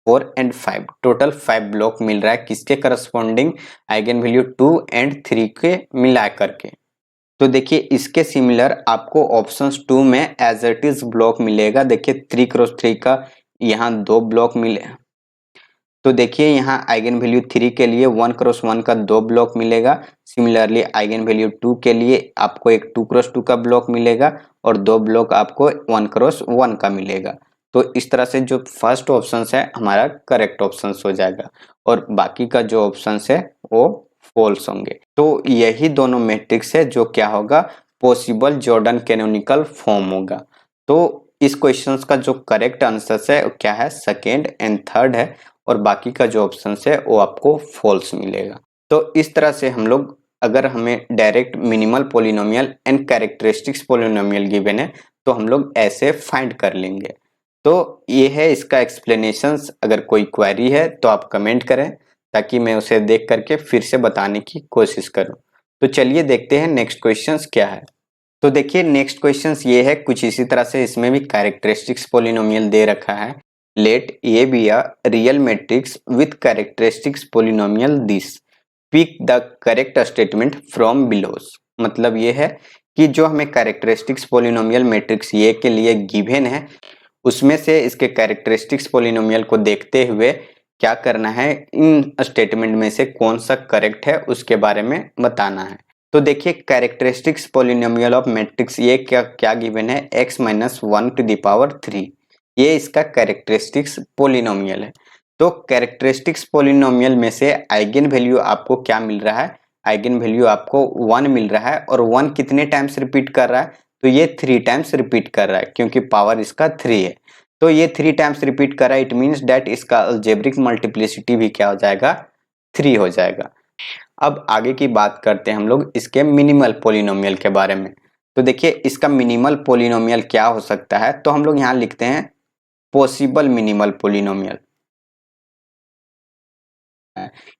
4 एंड 5, टोटल 5 ब्लॉक मिल रहा है किसके करस्पॉन्डिंग, आइगन वैल्यू 2 एंड 3 के मिला करके। तो देखिए इसके सिमिलर आपको ऑप्शंस 2 में एज इट इज ब्लॉक मिलेगा। देखिए 3 क्रॉस 3 का यहाँ 2 ब्लॉक मिले। तो देखिए यहाँ आइगन वैल्यू 3 के लिए 1 क्रॉस 1 का 2 ब्लॉक मिलेगा। सिमिलरली आइगन वैल्यू 2 के लिए आपको एक 2 क्रॉस 2 का ब्लॉक मिलेगा, और 2 ब्लॉक आपको 1 क्रॉस 1 का मिलेगा। तो इस तरह से जो फर्स्ट ऑप्शन है हमारा करेक्ट ऑप्शन हो जाएगा, और बाकी का जो ऑप्शन है वो फॉल्स होंगे। तो यही दोनों मैट्रिक्स है जो क्या होगा, पॉसिबल जॉर्डन कैनोनिकल फॉर्म होगा। तो इस क्वेश्चन का जो करेक्ट आंसर है वो क्या है, सेकेंड एंड थर्ड है, और बाकी का जो ऑप्शन है वो आपको फॉल्स मिलेगा। तो इस तरह से हम लोग, अगर हमें direct minimal polynomial and characteristics polynomial given है तो हम लोग ऐसे फाइंड कर लेंगे। तो ये है इसका एक्सप्लेनेशंस। अगर कोई क्वेरी है तो आप कमेंट करें ताकि मैं उसे देख करके फिर से बताने की कोशिश करूं। तो चलिए देखते हैं नेक्स्ट क्वेश्चंस क्या है। तो देखिए नेक्स्ट क्वेश्चंस ये है कुछ इसी तरह से, इसमें भी कैरेक्टरिस्टिक्स पोलिनोमियल दे रखा है। Let A be a real matrix with characteristics polynomial this, pick the correct statement from below. मतलब ये है कि जो हमें कैरेक्टरिस्टिक्स पोलिनोमियल मैट्रिक्स ये के लिए गिवन है उसमें से इसके कैरेक्टरिस्टिक्स पोलिनोमियल को देखते हुए क्या करना है, इन स्टेटमेंट में से कौन सा करेक्ट है उसके बारे में बताना है। तो देखिए कैरेक्टरिस्टिक्स पोलिनोमियल ऑफ मैट्रिक्स ये क्या गिवन है, x माइनस 1⁻3, ये इसका कैरेक्टरिस्टिक्स पोलिनोमियल है। तो कैरेक्टरिस्टिक्स पोलिनोमियल में से आइगन वैल्यू आपको क्या मिल रहा है, आइगन वैल्यू आपको 1 मिल रहा है, और 1 कितने टाइम्स रिपीट कर रहा है, तो ये 3 टाइम्स रिपीट कर रहा है क्योंकि पावर इसका 3 है। तो ये 3 टाइम्स रिपीट कर रहा है, इट मीन्स दैट इसका अलजेब्रिक मल्टीप्लिसिटी भी क्या हो जाएगा, 3 हो जाएगा। अब आगे की बात करते हैं हम लोग इसके मिनिमल पोलिनोमियल के बारे में। तो देखिए इसका मिनिमल पोलिनोमियल क्या हो सकता है, तो हम लोग यहाँ लिखते हैं पॉसिबल मिनिमल पोलिनोमियल।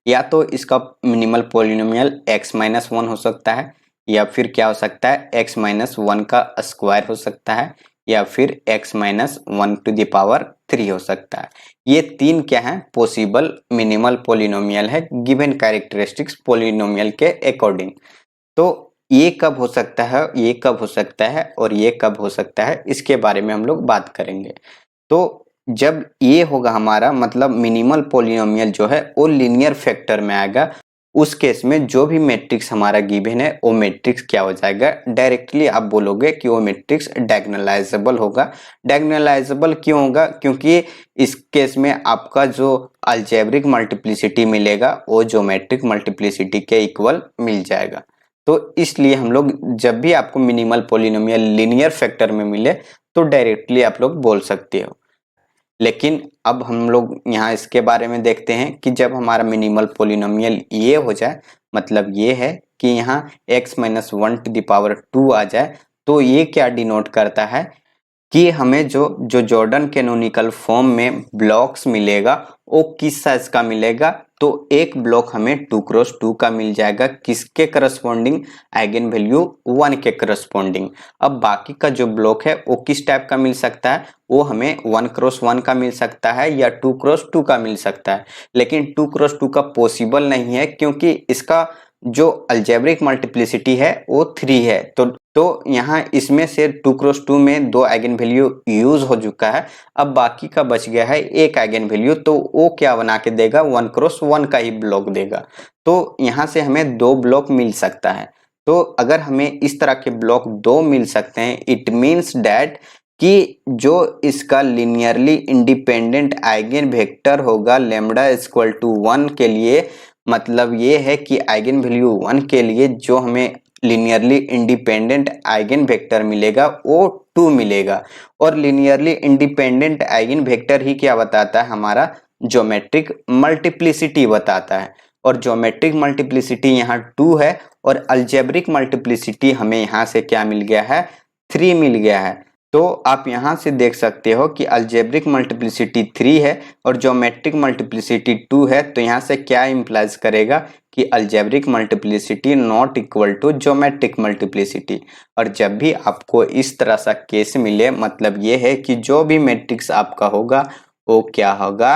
या तो इसका मिनिमल पोलिनोमियल x माइनस 1 हो सकता है, या फिर क्या हो सकता है x माइनस 1 का स्क्वायर हो सकता है, या फिर x माइनस 1⁻3 हो सकता है। ये तीन क्या है, पॉसिबल मिनिमल पोलिनोमियल है गिवन कैरेक्टरिस्टिक्स पोलिनोमियल के अकॉर्डिंग। तो ये कब हो सकता है, ये कब हो सकता है और ये कब हो सकता है, इसके बारे में हम लोग बात करेंगे। तो जब ये होगा हमारा मतलब मिनिमल पोलिनोमियल जो है वो लीनियर फैक्टर में आएगा, उस केस में जो भी मैट्रिक्स हमारा गिवन है वो मैट्रिक्स क्या हो जाएगा, डायरेक्टली आप बोलोगे कि वो मैट्रिक्स डायगोनलाइजेबल होगा। डायगोनलाइजेबल क्यों होगा, क्योंकि इस केस में आपका जो अलजेब्रिक मल्टीप्लिसिटी मिलेगा वो ज्योमेट्रिक मल्टीप्लिसिटी के इक्वल मिल जाएगा। तो इसलिए हम लोग जब भी आपको मिनिमल पोलिनोमियल लीनियर फैक्टर में मिले तो डायरेक्टली आप लोग बोल सकते हो। लेकिन अब हम लोग यहाँ इसके बारे में देखते हैं कि जब हमारा मिनिमल पोलिनोमियल ये हो जाए, मतलब ये है कि यहाँ x माइनस 1⁻2 आ जाए, तो ये क्या डिनोट करता है कि हमें जो जॉर्डन कैनोनिकल फॉर्म में ब्लॉक्स मिलेगा वो किस साइज का मिलेगा, तो एक ब्लॉक हमें 2x2 का मिल जाएगा, किसके करस्पॉन्डिंग, आइगन वैल्यू 1 के करस्पॉन्डिंग। अब बाकी का जो ब्लॉक है वो किस टाइप का मिल सकता है, वो हमें 1x1 का मिल सकता है या 2x2 का मिल सकता है। लेकिन 2x2 का पॉसिबल नहीं है क्योंकि इसका जो अलजेब्रिक मल्टीप्लिसिटी है वो 3 है। तो यहाँ इसमें से 2x2 में 2 आइगन वैल्यू यूज हो चुका है, अब बाकी का बच गया है एक आइगन वैल्यू, तो वो क्या बना के देगा, 1x1 का ही ब्लॉक देगा। तो यहाँ से हमें 2 ब्लॉक मिल सकता है। तो अगर हमें इस तरह के ब्लॉक 2 मिल सकते हैं, इट मीन्स डैट कि जो इसका लिनियरली इंडिपेंडेंट आइगन वेक्टर होगा λ = 1 के लिए, मतलब ये है कि आइगन वैल्यू 1 के लिए जो हमें लिनियरली इंडिपेंडेंट आइगन वेक्टर मिलेगा वो 2 मिलेगा। और लिनियरली इंडिपेंडेंट आइगन वेक्टर ही क्या बताता है, हमारा ज्योमेट्रिक मल्टीप्लिसिटी बताता है। और ज्योमेट्रिक मल्टीप्लिसिटी यहाँ 2 है और अलजेब्रिक मल्टीप्लिसिटी हमें यहाँ से क्या मिल गया है, 3 मिल गया है। तो आप यहाँ से देख सकते हो कि अलजेब्रिक मल्टीप्लिसिटी 3 है और ज्योमेट्रिक मल्टीप्लिसिटी 2 है, तो यहाँ से क्या इम्प्लाइज करेगा कि algebraic multiplicity not equal to geometric multiplicity. और जब भी आपको इस तरह सा केस मिले, मतलब ये है कि जो भी मैट्रिक्स आपका होगा वो क्या होगा,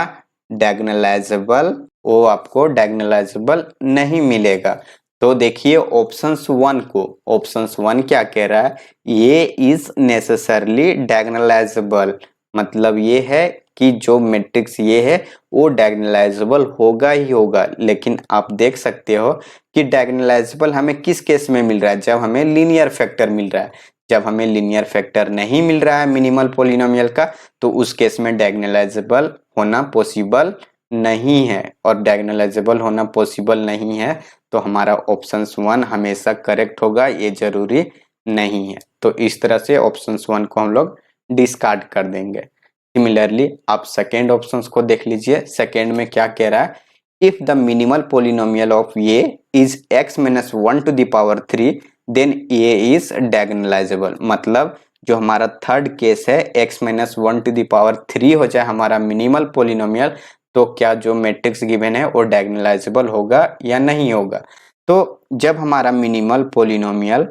डायगोनलाइजेबल, वो आपको डायगोनलाइजेबल नहीं मिलेगा। तो देखिए ऑप्शंस 1 को, ऑप्शंस 1 क्या कह रहा है, ये इज नेसेसरली डायगोनलाइजेबल, मतलब ये है कि जो मैट्रिक्स ये है वो डायगोनलाइजेबल होगा ही होगा। लेकिन आप देख सकते हो कि डायगोनलाइजेबल हमें किस केस में मिल रहा है, जब हमें लीनियर फैक्टर मिल रहा है। जब हमें लीनियर फैक्टर नहीं मिल रहा है मिनिमल पोलिनोमियल का, तो उस केस में डायगोनलाइजेबल होना पॉसिबल नहीं है। और डायगोनलाइजेबल होना पॉसिबल नहीं है तो हमारा ऑप्शन 1 हमेशा करेक्ट होगा, ये जरूरी नहीं है। तो इस तरह से ऑप्शन 1 को हम लोग डिस्कार्ड कर देंगे। सिमिलरली आप सेकेंड ऑप्शन को देख लीजिए। सेकेंड में क्या कह रहा है, if the minimal polynomial of A is x minus 1 to the power 3 then A is diagonalizable. मतलब जो हमारा थर्ड केस है x minus 1 to the power 3 हो जाए हमारा मिनिमल पोलिनोमियल, तो क्या जो मैट्रिक्स गिवन है वो डायगोनलाइजेबल होगा या नहीं होगा। तो जब हमारा minimal polynomial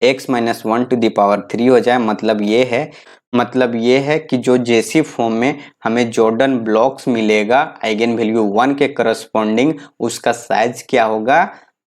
x minus 1 to the power 3 हो जाए, मतलब ये है कि जो जेसी फॉर्म में हमें जॉर्डन ब्लॉक्स मिलेगा आइगन वैल्यू 1 के करस्पॉन्डिंग, उसका साइज क्या होगा,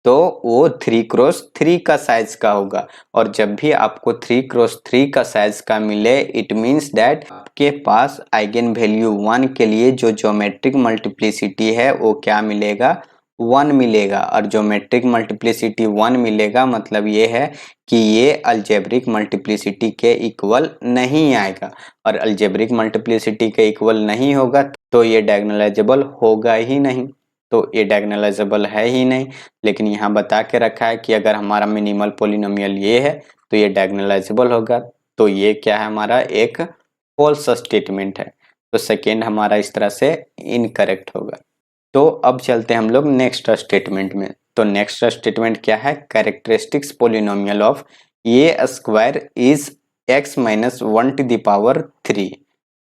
तो वो 3x3 का साइज का होगा। और जब भी आपको 3x3 का साइज का मिले, इट मीन्स दैट आपके पास आइगन वैल्यू 1 के लिए जो ज्योमेट्रिक मल्टीप्लिसिटी है वो क्या मिलेगा, 1 मिलेगा। और ज्योमेट्रिक मल्टीप्लिसिटी 1 मिलेगा मतलब ये है कि ये अलजेब्रिक मल्टीप्लिसिटी के इक्वल नहीं आएगा, और अलजेब्रिक मल्टीप्लिसिटी के इक्वल नहीं होगा तो ये डायगोनलाइजेबल होगा ही नहीं, तो ये डायगोनलाइजेबल है ही नहीं। लेकिन यहाँ बता के रखा है कि अगर हमारा मिनिमल पोलिनोमियल ये है तो ये डायगोनलाइजेबल होगा। तो ये क्या है, हमारा एक फॉल्स स्टेटमेंट है। तो सेकेंड हमारा इस तरह से इनकरेक्ट होगा। तो अब चलते हैं हम लोग नेक्स्ट स्टेटमेंट में। तो नेक्स्ट स्टेटमेंट क्या है, characteristics polynomial of A square is x minus 1 to the power 3।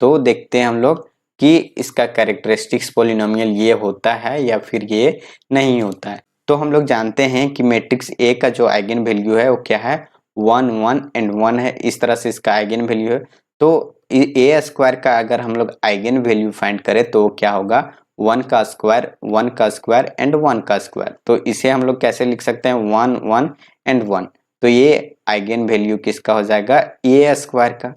तो देखते हैं हम लोग कि इसका कैरेक्टरिस्टिक्स पोलिनोमियल ये होता है या फिर ये नहीं होता है। तो हम लोग जानते हैं कि मैट्रिक्स ए का जो आइगन वैल्यू है वो क्या है, 1 1 एंड 1 है। इस तरह से इसका आइगन वैल्यू है। तो ए स्क्वायर का अगर हम लोग आइगन वैल्यू फाइंड करें तो क्या होगा, 1 का स्क्वायर, 1 का स्क्वायर एंड 1 का स्क्वायर। तो इसे हम लोग कैसे लिख सकते हैं, 1 1 एंड 1। तो ये आइगन वैल्यू किसका हो जाएगा, ए स्क्वायर का।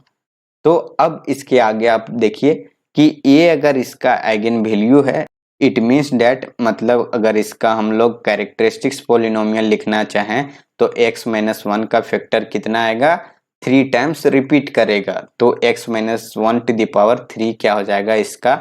तो अब इसके आगे आप देखिए कि ए अगर इसका आइगन वैल्यू है, इट मीन्स डेट, मतलब अगर इसका हम लोग कैरेक्टरिस्टिक्स पोलिनोमियल लिखना चाहें तो x माइनस 1 का फैक्टर कितना आएगा, 3 टाइम्स रिपीट करेगा। तो x minus 1 to the power 3 क्या हो जाएगा, इसका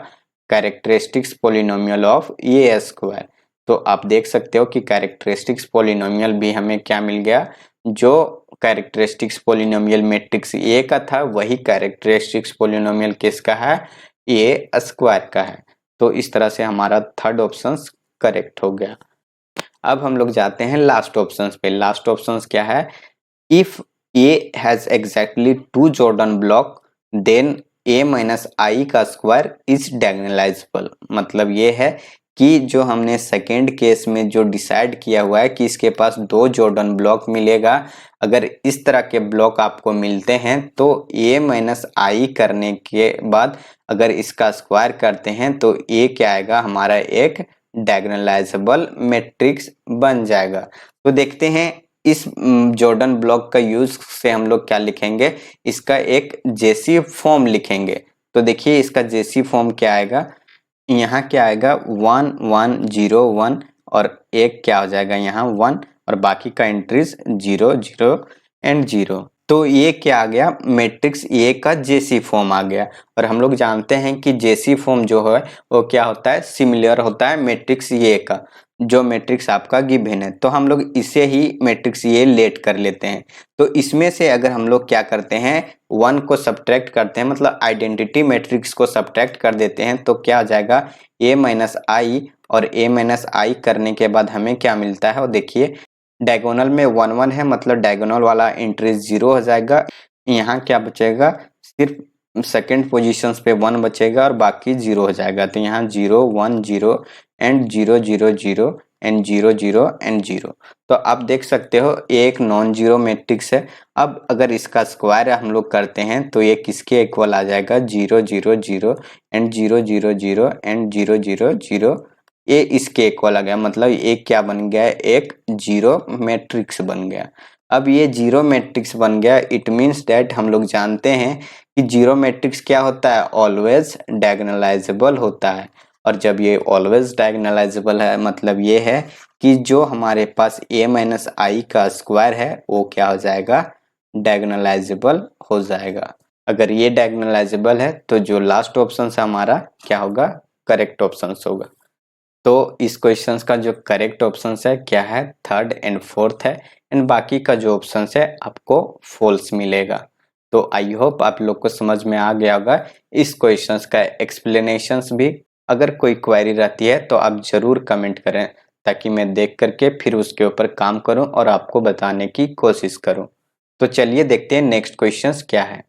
characteristics polynomial of A square. तो आप देख सकते हो कि कैरेक्टरिस्टिक्स पोलिनोमियल भी हमें क्या मिल गया, जो कैरेक्टरिस्टिक्स पोलिनोमियल मैट्रिक्स ए का था वही कैरेक्टरिस्टिक्स पोलिनोमियल किसका है, ए स्क्वायर का है। तो इस तरह से हमारा थर्ड ऑप्शन करेक्ट हो गया। अब हम लोग जाते हैं लास्ट ऑप्शन पे। लास्ट ऑप्शन क्या है, if A has exactly 2 Jordan block then A minus I का स्क्वायर इज डायगोनलाइजेबल। मतलब ये है कि जो हमने सेकेंड केस में जो डिसाइड किया हुआ है कि इसके पास 2 जॉर्डन ब्लॉक मिलेगा, अगर इस तरह के ब्लॉक आपको मिलते हैं तो ए माइनस आई करने के बाद अगर इसका स्क्वायर करते हैं तो ए क्या आएगा, हमारा एक डायगोनलाइजेबल मैट्रिक्स बन जाएगा। तो देखते हैं इस जॉर्डन ब्लॉक का यूज से हम लोग क्या लिखेंगे, इसका एक जेसी फॉर्म लिखेंगे। तो देखिए इसका जेसी फॉर्म क्या आएगा, यहाँ क्या आएगा 1 1 0 1 और एक क्या हो जाएगा यहाँ 1 और बाकी का एंट्रीज 0 0 एंड 0। तो ये क्या आ गया, मैट्रिक्स ए का जेसी फॉर्म आ गया। और हम लोग जानते हैं कि जेसी फॉर्म जो है वो क्या होता है, सिमिलर होता है मैट्रिक्स ए का, जो मैट्रिक्स आपका गिवन है। तो हम लोग इसे ही मैट्रिक्स ए लेट कर लेते हैं। तो इसमें से अगर हम लोग क्या करते हैं, 1 को सब्ट्रैक्ट करते हैं, मतलब आइडेंटिटी मैट्रिक्स को सब्ट्रैक्ट कर देते हैं, तो क्या आ जाएगा ए माइनस आई, और ए माइनस आई करने के बाद हमें क्या मिलता है, और देखिए डायगोनल में 1 1 है, मतलब डायगोनल वाला एंट्री 0 हो जाएगा। यहाँ क्या बचेगा, सिर्फ सेकेंड पोजीशंस पे 1 बचेगा और बाकी 0 हो जाएगा। तो यहाँ 0 1 0 एंड 0 0 0 एंड 0 0 एंड 0। तो आप देख सकते हो ये एक नॉन जीरो मैट्रिक्स है। अब अगर इसका स्क्वायर हम लोग करते हैं तो ये किसके इक्वल आ जाएगा, 0 0 0 एंड 0 0 0 एंड 0 0 0, ये इसके इक्वल आ गया। मतलब ये क्या बन गया, एक जीरो मैट्रिक्स बन गया। अब ये जीरो मैट्रिक्स बन गया, इट मीन्स दैट हम लोग जानते हैं कि जीरो मैट्रिक्स क्या होता है, ऑलवेज डायगोनलाइजेबल होता है। और जब ये ऑलवेज डायगोनलाइजेबल है मतलब ये है कि जो हमारे पास a माइनस आई का स्क्वायर है वो क्या हो जाएगा, डायगोनलाइजेबल हो जाएगा। अगर ये डायगोनलाइजेबल है तो जो लास्ट ऑप्शन है हमारा क्या होगा, करेक्ट ऑप्शन होगा। तो इस क्वेश्चन का जो करेक्ट ऑप्शन है क्या है, थर्ड एंड फोर्थ है, एंड बाकी का जो ऑप्शन है आपको फॉल्स मिलेगा। तो आई होप आप लोग को समझ में आ गया होगा इस क्वेश्चंस का एक्सप्लेनेशंस भी। अगर कोई क्वेरी रहती है तो आप जरूर कमेंट करें, ताकि मैं देख करके फिर उसके ऊपर काम करूं और आपको बताने की कोशिश करूं। तो चलिए देखते हैं नेक्स्ट क्वेश्चंस क्या है।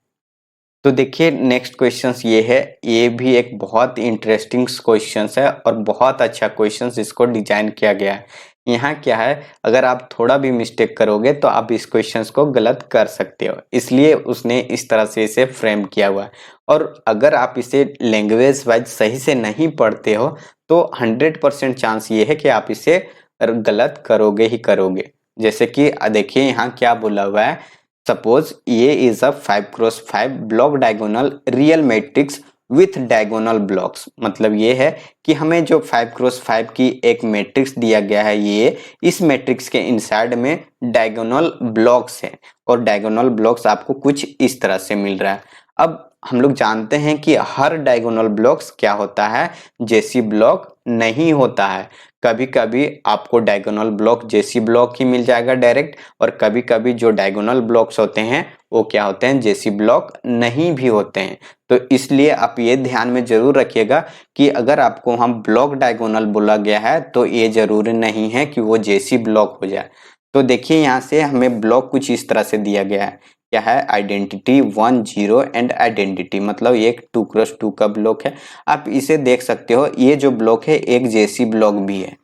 तो देखिए नेक्स्ट क्वेश्चंस ये है, ये भी एक बहुत इंटरेस्टिंग क्वेश्चंस है और बहुत अच्छा क्वेश्चंस इसको डिजाइन किया गया है। यहाँ क्या है, अगर आप थोड़ा भी मिस्टेक करोगे तो आप इस क्वेश्चंस को गलत कर सकते हो, इसलिए उसने इस तरह से इसे फ्रेम किया हुआ है। और अगर आप इसे लैंग्वेज वाइज सही से नहीं पढ़ते हो तो 100% चांस ये है कि आप इसे गलत करोगे ही करोगे। जैसे कि देखिए यहाँ क्या बोला हुआ है, सपोज ये is a 5x5 block diagonal real matrix with diagonal blocks. मतलब ये है कि हमें जो 5x5 की एक मैट्रिक्स दिया गया है, ये इस मैट्रिक्स के इनसाइड में डायगोनल ब्लॉक्स हैं और डायगोनल ब्लॉक्स आपको कुछ इस तरह से मिल रहा है। अब हम लोग जानते हैं कि हर डायगोनल ब्लॉक्स क्या होता है, जेसी ब्लॉक नहीं होता है। कभी कभी आपको डायगोनल ब्लॉक जेसी ब्लॉक ही मिल जाएगा डायरेक्ट, और कभी कभी जो डायगोनल ब्लॉक्स होते हैं वो क्या होते हैं, जेसी ब्लॉक नहीं भी होते हैं। तो इसलिए आप ये ध्यान में जरूर रखिएगा कि अगर आपको वहां ब्लॉक डायगोनल बोला गया है तो ये जरूरी नहीं है कि वो जेसी ब्लॉक हो जाए। तो देखिए यहाँ से हमें ब्लॉक कुछ इस तरह से दिया गया है, क्या है, आइडेंटिटी 1 0 एंड आइडेंटिटी, मतलब एक 2x2 का ब्लॉक है। आप इसे देख सकते हो, ये जो ब्लॉक है एक जेसी ब्लॉक भी है।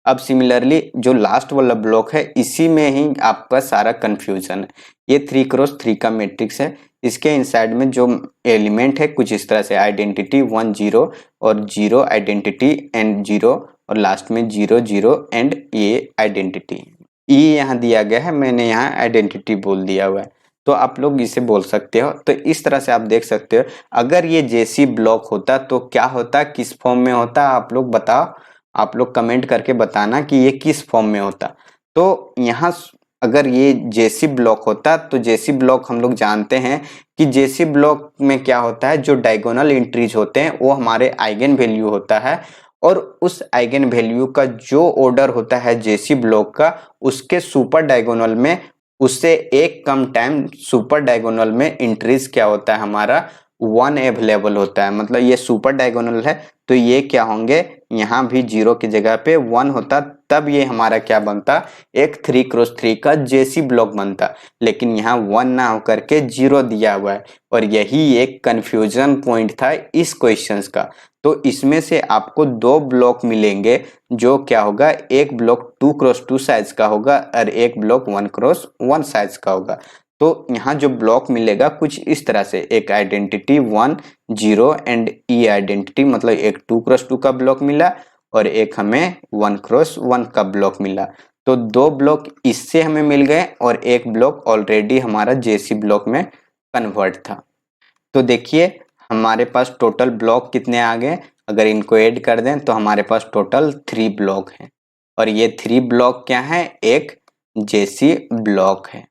अब सिमिलरली जो लास्ट वाला ब्लॉक है इसी में ही आपका सारा कंफ्यूजन है। ये 3x3 का मैट्रिक्स है, इसके इनसाइड में जो एलिमेंट है कुछ इस तरह से आइडेंटिटी 1 0 और 0 आइडेंटिटी एंड 0 और लास्ट में 0 0 एंड ये आइडेंटिटी। ई यहाँ दिया गया है, मैंने यहाँ आइडेंटिटी बोल दिया हुआ है, तो आप लोग इसे बोल सकते हो। तो इस तरह से आप देख सकते हो, अगर ये जेसी ब्लॉक होता तो क्या होता, किस फॉर्म में होता, आप लोग बताओ। आप लोग कमेंट करके बताना कि ये किस फॉर्म में होता। तो यहाँ अगर ये जेसी ब्लॉक होता तो जेसी ब्लॉक हम लोग जानते हैं कि जेसी ब्लॉक में क्या होता है, जो डायगोनल एंट्रीज होते हैं वो हमारे आइगन वैल्यू होता है, और उस आइगन वैल्यू का जो ऑर्डर होता है जेसी ब्लॉक का, उसके सुपर डायगोनल में उससे एक कम टाइम सुपर डायगोनल में इंक्रीज क्या होता है, हमारा 1 अवेलेबल होता है। मतलब ये सुपर डायगोनल है तो ये क्या होंगे, यहाँ भी 0 की जगह पे 1 होता, तब ये हमारा क्या बनता, एक 3x3 का जेसी ब्लॉक बनता। लेकिन यहाँ 1 ना होकर के 0 दिया हुआ है, और यही एक कंफ्यूजन पॉइंट था इस क्वेश्चंस का। तो इसमें से आपको 2 ब्लॉक मिलेंगे, जो क्या होगा, एक ब्लॉक 2x2 साइज का होगा और एक ब्लॉक 1x1 साइज का होगा। तो यहाँ जो ब्लॉक मिलेगा कुछ इस तरह से, एक आइडेंटिटी 1 0 एंड ई आइडेंटिटी, मतलब एक 2x2 का ब्लॉक मिला और एक हमें 1x1 का ब्लॉक मिला। तो 2 ब्लॉक इससे हमें मिल गए और एक ब्लॉक ऑलरेडी हमारा जेसी ब्लॉक में कन्वर्ट था। तो देखिए हमारे पास टोटल ब्लॉक कितने आ गए, अगर इनको ऐड कर दें तो हमारे पास टोटल 3 ब्लॉक हैं, और ये 3 ब्लॉक क्या है, एक जेसी ब्लॉक है।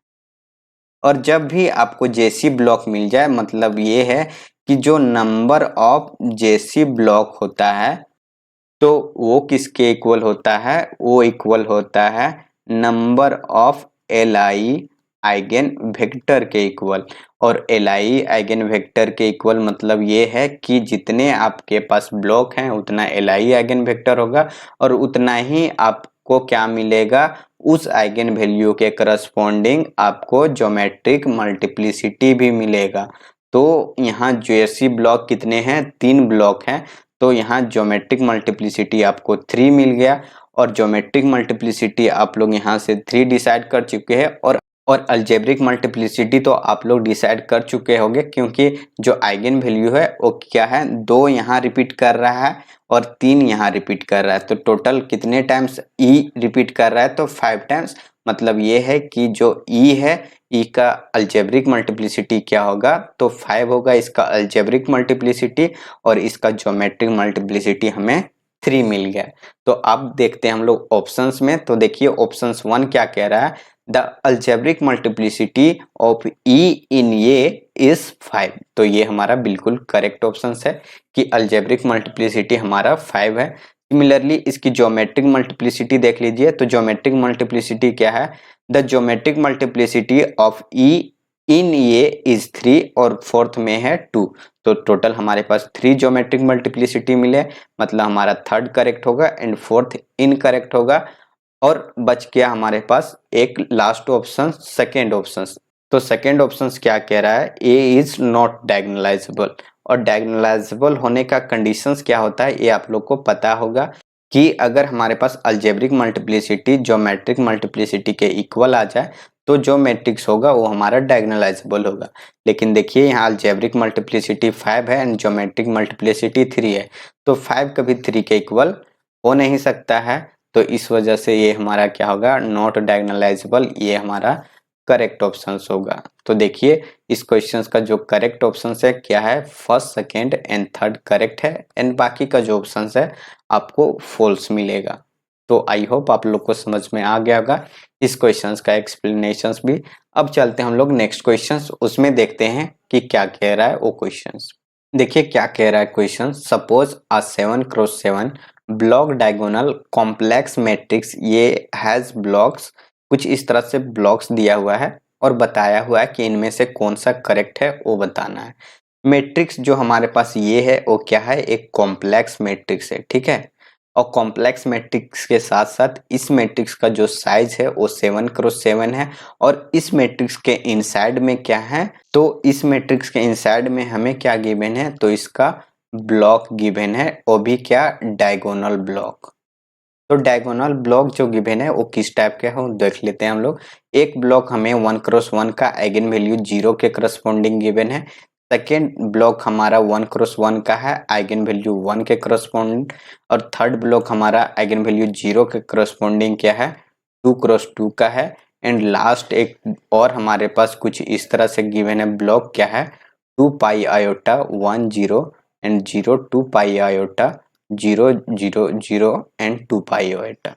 और जब भी आपको जेसी ब्लॉक मिल जाए, मतलब ये है कि जो नंबर ऑफ जेसी ब्लॉक होता है तो वो किसके इक्वल होता है, वो इक्वल होता है number of LI eigen vector के इक्वल। और एलआई आइगन वेक्टर के इक्वल मतलब ये है कि जितने आपके पास ब्लॉक हैं उतना एलआई आइगन वेक्टर होगा, और उतना ही आपको क्या मिलेगा, उस आइगन वैल्यू के करस्पॉन्डिंग आपको ज्योमेट्रिक मल्टीप्लिसिटी भी मिलेगा। तो यहाँ जेसी ब्लॉक कितने हैं, 3 ब्लॉक हैं, तो यहाँ ज्योमेट्रिक मल्टीप्लिसिटी आपको 3 मिल गया। और ज्योमेट्रिक मल्टीप्लिसिटी आप लोग यहाँ से 3 डिसाइड कर चुके हैं, और अलजेब्रिक मल्टीप्लिसिटी तो आप लोग डिसाइड कर चुके होंगे, क्योंकि जो आइगन वैल्यू है वो क्या है, 2 यहाँ रिपीट कर रहा है और 3 यहाँ रिपीट कर रहा है। तो टोटल कितने टाइम्स ई रिपीट कर रहा है, तो 5 टाइम्स। मतलब ये है कि जो ई है, ई का अलजेब्रिक मल्टीप्लिसिटी क्या होगा, तो 5 होगा इसका अलजेब्रिक मल्टीप्लिसिटी, और इसका ज्योमेट्रिक मल्टीप्लिसिटी हमें 3 मिल गया। तो अब देखते हैं हम लोग ऑप्शंस में। तो देखिए ऑप्शंस 1 क्या कह रहा है, the algebraic multiplicity of E in A is 5। तो ये हमारा बिल्कुल करेक्ट ऑप्शन है कि अलजेब्रिक मल्टीप्लिसिटी हमारा 5 है। सिमिलरली इसकी ज्योमेट्रिक मल्टीप्लिसिटी देख लीजिए, तो ज्योमेट्रिक मल्टीप्लिसिटी क्या है, द ज्योमेट्रिक मल्टीप्लिसिटी ऑफ ई इन ये इज 3 और फोर्थ में है 2, तो टोटल हमारे पास 3 ज्योमेट्रिक मल्टीप्लिसिटी मिले, मतलब हमारा थर्ड करेक्ट होगा एंड फोर्थ इनकरेक्ट होगा। और बच गया हमारे पास एक लास्ट ऑप्शन, सेकेंड ऑप्शन। तो सेकेंड ऑप्शन क्या कह रहा है, ए इज नॉट डायगोनलाइजेबल। और डायगोनलाइजेबल होने का कंडीशंस क्या होता है ये आप लोग को पता होगा कि अगर हमारे पास अलजेब्रिक मल्टीप्लिसिटी ज्योमेट्रिक मल्टीप्लिसिटी के इक्वल आ जाए तो जो मैट्रिक्स होगा वो हमारा डायगोनलाइजेबल होगा। लेकिन देखिए यहाँ अलजेब्रिक मल्टीप्लिसिटी 5 है एंड ज्योमेट्रिक मल्टीप्लिसिटी 3 है, तो 5 कभी 3 के इक्वल हो नहीं सकता है, तो इस वजह से ये हमारा क्या होगा, नॉट डायगोनलाइजेबल, ये हमारा करेक्ट ऑप्शन होगा। तो देखिए इस क्वेश्चन का जो करेक्ट ऑप्शन है क्या है, first second and third correct है एंड बाकी का जो ऑप्शन है आपको फॉल्स मिलेगा। तो आई होप आप लोग को समझ में आ गया होगा इस क्वेश्चन का एक्सप्लेनेशन भी। अब चलते हैं हम लोग नेक्स्ट क्वेश्चन, उसमें देखते हैं कि क्या कह रहा है वो क्वेश्चन। देखिए क्या कह रहा है क्वेश्चन, सपोज अ 7x7 block diagonal complex matrix, ये हैज ब्लॉक्स, कुछ इस तरह से ब्लॉक्स दिया हुआ है और बताया हुआ है कि इनमें से कौन सा करेक्ट है वो बताना है। मैट्रिक्स जो हमारे पास ये है वो क्या है, एक कॉम्प्लेक्स मैट्रिक्स है, ठीक है। और कॉम्प्लेक्स मैट्रिक्स के साथ साथ इस मैट्रिक्स का जो साइज है वो 7x7 है। और इस मैट्रिक्स के इनसाइड में क्या है, तो इस मैट्रिक्स के इनसाइड में हमें क्या गिवन है, तो इसका ब्लॉक गिवन है, वो भी क्या, डायगोनल ब्लॉक। तो डायगोनल ब्लॉक जो गिवन है वो किस टाइप के हो देख लेते हैं हम लोग। एक ब्लॉक हमें 1x1 का आइगन वैल्यू 0 के करस्पॉन्डिंग गिवन है। सेकेंड ब्लॉक हमारा 1x1 का है, आइगन वैल्यू 1 के करस्पॉन्डिंग। और थर्ड ब्लॉक हमारा आइगन वैल्यू 0 के करस्पॉन्डिंग क्या है, 2x2 का है। एंड लास्ट एक और हमारे पास कुछ इस तरह से गिवन है ब्लॉक क्या है, 2 पाई iota 1 0 and 0 2 pi iota 0 0 0 and 2 pi iota,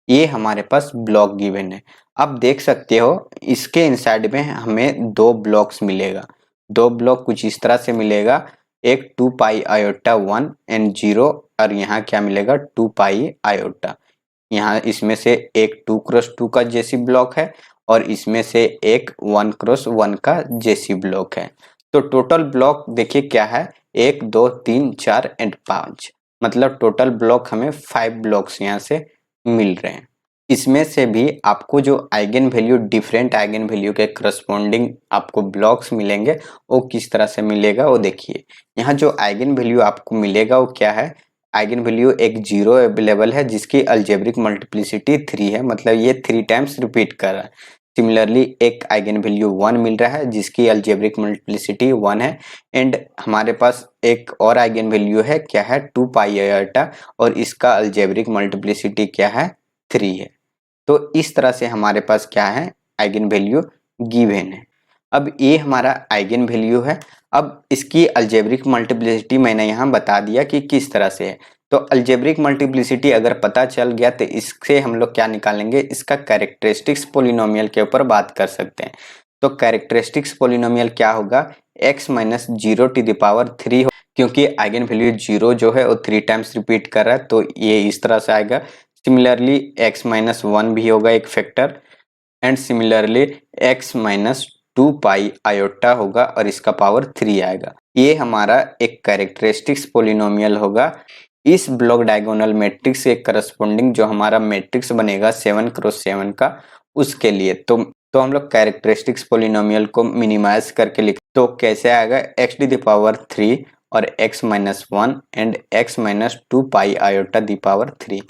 ये हमारे पास ब्लॉक गिवन है। अब देख सकते हो इसके इनसाइड में हमें दो ब्लॉक्स मिलेगा, दो ब्लॉक कुछ इस तरह से मिलेगा, एक 2 पाई आयोटा 1 एंड 0 और यहाँ क्या मिलेगा 2 पाई आयोटा। यहाँ इसमें से एक 2x2 का जेसी ब्लॉक है और इसमें से एक 1x1 का जेसी ब्लॉक है। तो टोटल ब्लॉक देखिए क्या है, 1 2 3 4 एंड 5, मतलब टोटल ब्लॉक हमें 5 ब्लॉक्स यहाँ से मिल रहे हैं। इसमें से भी आपको जो eigen value different eigen value के करस्पॉन्डिंग आपको ब्लॉक्स मिलेंगे वो किस तरह से मिलेगा वो देखिए। यहाँ जो आइगन वैल्यू आपको मिलेगा वो क्या है, आइगन वैल्यू एक 0 अवेलेबल है जिसकी अलजेब्रिक मल्टीप्लिसिटी 3 है, मतलब ये 3 टाइम्स रिपीट कर रहा है। सिमिलरली एक आइगन वैल्यू 1 मिल रहा है जिसकी अलजेब्रिक मल्टीप्लिसिटी 1 है। एंड हमारे पास एक और आइगन वैल्यू है क्या है, 2 पाई आयोटा, और इसका अलजेब्रिक मल्टीप्लिसिटी क्या है, 3 है। तो इस तरह से हमारे पास क्या है, आइगन वैल्यू गिवन है। अब ये हमारा आइगन वैल्यू है। अब इसकी अलजेब्रिक मल्टीप्लिसिटी मैंने यहाँ बता दिया कि किस तरह से है। तो अलजेब्रिक मल्टीप्लिसिटी अगर पता चल गया तो इससे हम लोग क्या निकालेंगे, इसका कैरेक्टरिस्टिक्स पोलिनोमियल के ऊपर बात कर सकते हैं। तो कैरेक्टरिस्टिक्स पोलिनोमियल क्या होगा, x माइनस 0⁻³ हो, क्योंकि आइगन वैल्यू 0 जो है वो 3 टाइम्स रिपीट कर रहा है तो ये इस तरह से आएगा। सिमिलरली x माइनस 1 भी होगा एक factor, and similarly x minus 2 pi iota होगा और इसका पावर 3 आएगा। ये हमारा एक कैरेक्टरिस्टिक्स पोलिनोमियल होगा इस ब्लॉक डायगोनल मैट्रिक्स के करस्पॉन्डिंग जो हमारा मैट्रिक्स बनेगा 7x7 का, उसके लिए। तो हम लोग कैरेक्टरिस्टिक्स पोलिनोमियल को मिनिमाइज करके लिख, तो कैसे आएगा, x⁻³ और x minus 1 and x minus 2 pi iota the power 3।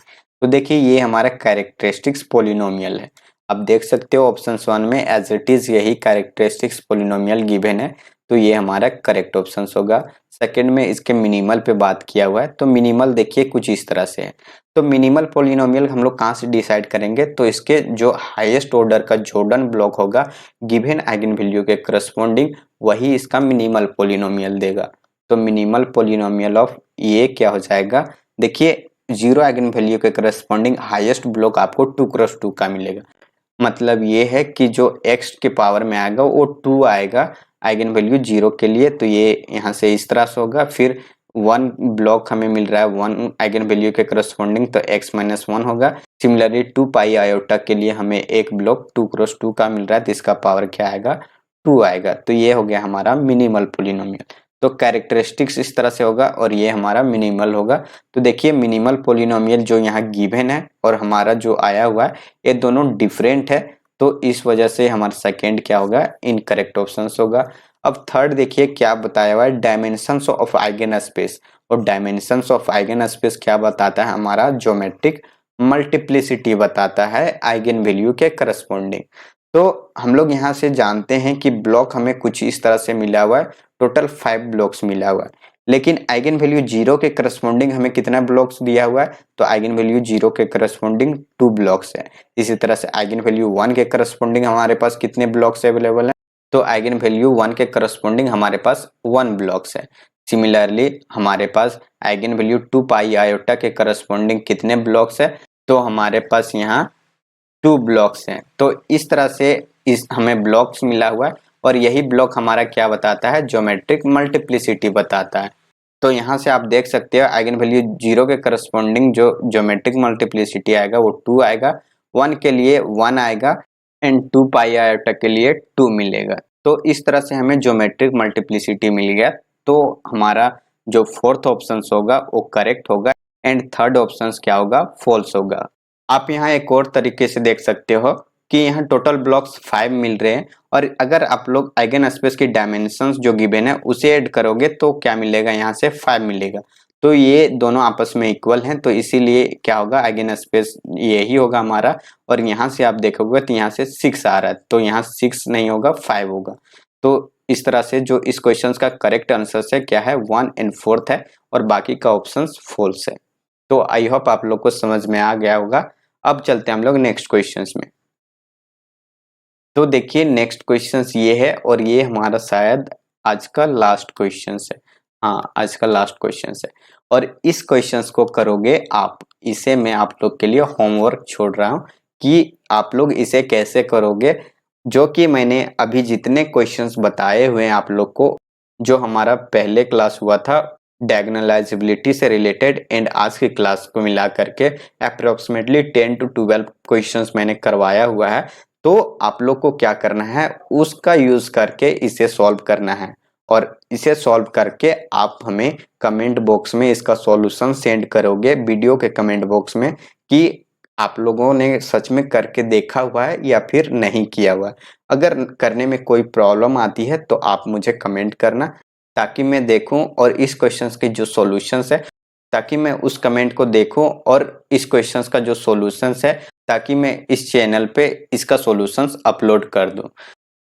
तो देखिए ये हमारा कैरेक्टरिस्टिक्स पोलिनोमियल है। अब देख सकते हो ऑप्शन 1 में एज इट इज यही कैरेक्टरिस्टिक्स पोलिनोमियल गिवन है, तो ये हमारा करेक्ट ऑप्शन होगा। सेकंड में इसके मिनिमल पे बात किया हुआ है, तो मिनिमल देखिए कुछ इस तरह से है। तो मिनिमल पोलिनोमियल हम लोग कहाँ से डिसाइड करेंगे, तो इसके जो हाईएस्ट ऑर्डर का जॉर्डन ब्लॉक होगा गिवन आइगन वैल्यू के करस्पॉन्डिंग, वही इसका मिनिमल पोलिनोमियल देगा। तो मिनिमल पोलिनोमियल ऑफ ये क्या हो जाएगा, देखिए 0 आइगन वैल्यू के करस्पॉन्डिंग हाईएस्ट ब्लॉक आपको 2x2 का मिलेगा। मतलब ये है कि जो x के पावर में आएगा वो 2 आएगा आइगन वैल्यू 0 के लिए, तो ये यहाँ से इस तरह से होगा। फिर 1 ब्लॉक हमें मिल रहा है 1 आइगन वैल्यू के करस्पॉन्डिंग, तो x माइनस 1 होगा। सिमिलरली 2 पाई आयोटा के लिए हमें एक ब्लॉक 2x2 का मिल रहा है, तो इसका पावर क्या आएगा, 2 आएगा। तो ये हो गया हमारा मिनिमल पोलिनोमियल। तो कैरेक्टरिस्टिक्स इस तरह से होगा और ये हमारा मिनिमल होगा। तो देखिए मिनिमल पोलिनोमियल जो यहाँ गिवन है और हमारा जो आया हुआ है ये दोनों डिफरेंट है, तो इस वजह से हमारा सेकेंड क्या होगा, इनकरेक्ट ऑप्शन होगा। अब थर्ड देखिए क्या बताया हुआ है, डायमेंशंस ऑफ आइगन स्पेस। और डायमेंशंस ऑफ आइगन स्पेस क्या बताता है, हमारा ज्योमेट्रिक मल्टीप्लिसिटी बताता है आइगन वैल्यू के करस्पॉन्डिंग। तो हम लोग यहाँ से जानते हैं कि ब्लॉक हमें कुछ इस तरह से मिला हुआ है, टोटल 5 ब्लॉक्स मिला हुआ है, लेकिन आइगन वैल्यू 0 के करस्पॉन्डिंग हमें कितना ब्लॉक्स दिया हुआ है, तो आइगन वैल्यू 0 के करस्पॉन्डिंग 2 ब्लॉक्स है। इसी तरह से आइगन वैल्यू 1 के करस्पॉन्डिंग हमारे पास कितने ब्लॉक्स अवेलेबल है, तो आइगन वैल्यू 1 के करस्पॉन्डिंग हमारे पास 1 ब्लॉक्स है। सिमिलरली हमारे पास आइगन वैल्यू 2 पाई आयोटा के करस्पॉन्डिंग कितने ब्लॉक्स है, तो हमारे पास यहाँ 2 ब्लॉक्स हैं। तो इस तरह से इस हमें ब्लॉक्स मिला हुआ है और यही ब्लॉक हमारा क्या बताता है, ज्योमेट्रिक मल्टीप्लिसिटी बताता है। तो यहाँ से आप देख सकते हो आइगन वैल्यू 0 के करस्पॉन्डिंग जो ज्योमेट्रिक मल्टीप्लिसिटी आएगा वो 2 आएगा, 1 के लिए 1 आएगा एंड 2 पाई आयोटा के लिए 2 मिलेगा। तो इस तरह से हमें ज्योमेट्रिक मल्टीप्लिसिटी मिल गया। तो हमारा जो फोर्थ ऑप्शन होगा वो करेक्ट होगा एंड थर्ड ऑप्शन क्या होगा, फॉल्स होगा। आप यहाँ एक और तरीके से देख सकते हो कि यहाँ टोटल ब्लॉक्स 5 मिल रहे हैं और अगर आप लोग आइगन स्पेस की डायमेंशंस जो गिवन है उसे ऐड करोगे तो क्या मिलेगा, यहाँ से 5 मिलेगा। तो ये दोनों आपस में इक्वल हैं, तो इसीलिए क्या होगा, आइगन स्पेस यही होगा हमारा। और यहाँ से आप देखोगे तो यहाँ से 6 आ रहा है, तो यहाँ 6 नहीं होगा 5 होगा। तो इस तरह से जो इस क्वेश्चन का करेक्ट आंसर है क्या है, 1 एंड 4 है और बाकी का ऑप्शन फॉल्स है। तो आई होप आप लोग को समझ में आ गया होगा। अब चलते हैं हम लोग नेक्स्ट क्वेश्चंस में। तो देखिए नेक्स्ट क्वेश्चंस ये है और ये हमारा शायद आज का लास्ट क्वेश्चंस है। हाँ, आज का लास्ट क्वेश्चंस है और इस क्वेश्चंस को करोगे आप, इसे मैं आप लोग के लिए होमवर्क छोड़ रहा हूँ कि आप लोग इसे कैसे करोगे। जो कि मैंने अभी जितने क्वेश्चंस बताए हुए हैं आप लोग को, जो हमारा पहले क्लास हुआ था डायगोनलाइजेबिलिटी से रिलेटेड एंड आज की क्लास को मिला करके अप्रोक्सीमेटली 10 to 12 क्वेश्चंस मैंने करवाया हुआ है। तो आप लोग को क्या करना है, उसका यूज करके इसे सॉल्व करना है और इसे सॉल्व करके आप हमें कमेंट बॉक्स में इसका सॉल्यूशन सेंड करोगे, वीडियो के कमेंट बॉक्स में, कि आप लोगों ने सच में करके देखा हुआ है या फिर नहीं किया हुआ है। अगर करने में कोई प्रॉब्लम आती है तो आप मुझे कमेंट करना ताकि मैं देखूं और इस क्वेश्चंस के जो सॉल्यूशंस है ताकि मैं उस कमेंट को देखूं और इस क्वेश्चंस का जो सॉल्यूशंस है ताकि मैं इस चैनल पे इसका सॉल्यूशंस अपलोड कर दूं।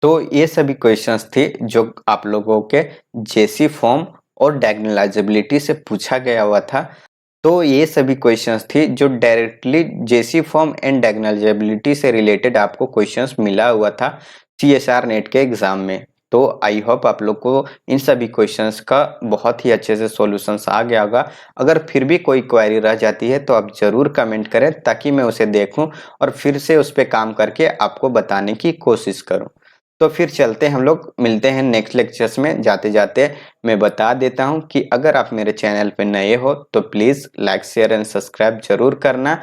तो ये सभी क्वेश्चंस थे जो आप लोगों के जेसी फॉर्म और डायगोनलाइजेबिलिटी से पूछा गया हुआ था। तो ये सभी क्वेश्चंस थी जो डायरेक्टली जेसी फॉर्म एंड डायगोनलाइजेबिलिटी से रिलेटेड आपको क्वेश्चंस मिला हुआ था सीएसआर नेट के एग्जाम में। तो आई होप आप लोग को इन सभी क्वेश्चंस का बहुत ही अच्छे से सॉल्यूशंस आ गया होगा। अगर फिर भी कोई क्वेरी रह जाती है तो आप ज़रूर कमेंट करें ताकि मैं उसे देखूं और फिर से उस पर काम करके आपको बताने की कोशिश करूं। तो फिर चलते हम लोग मिलते हैं नेक्स्ट लेक्चर्स में। जाते जाते मैं बता देता हूं कि अगर आप मेरे चैनल पे नए हो तो please like share and subscribe जरूर करना।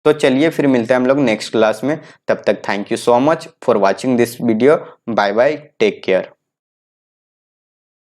तो चलिए फिर मिलते हैं हम लोग नेक्स्ट क्लास में। तब तक thank you so much for watching this video. Bye bye, take care.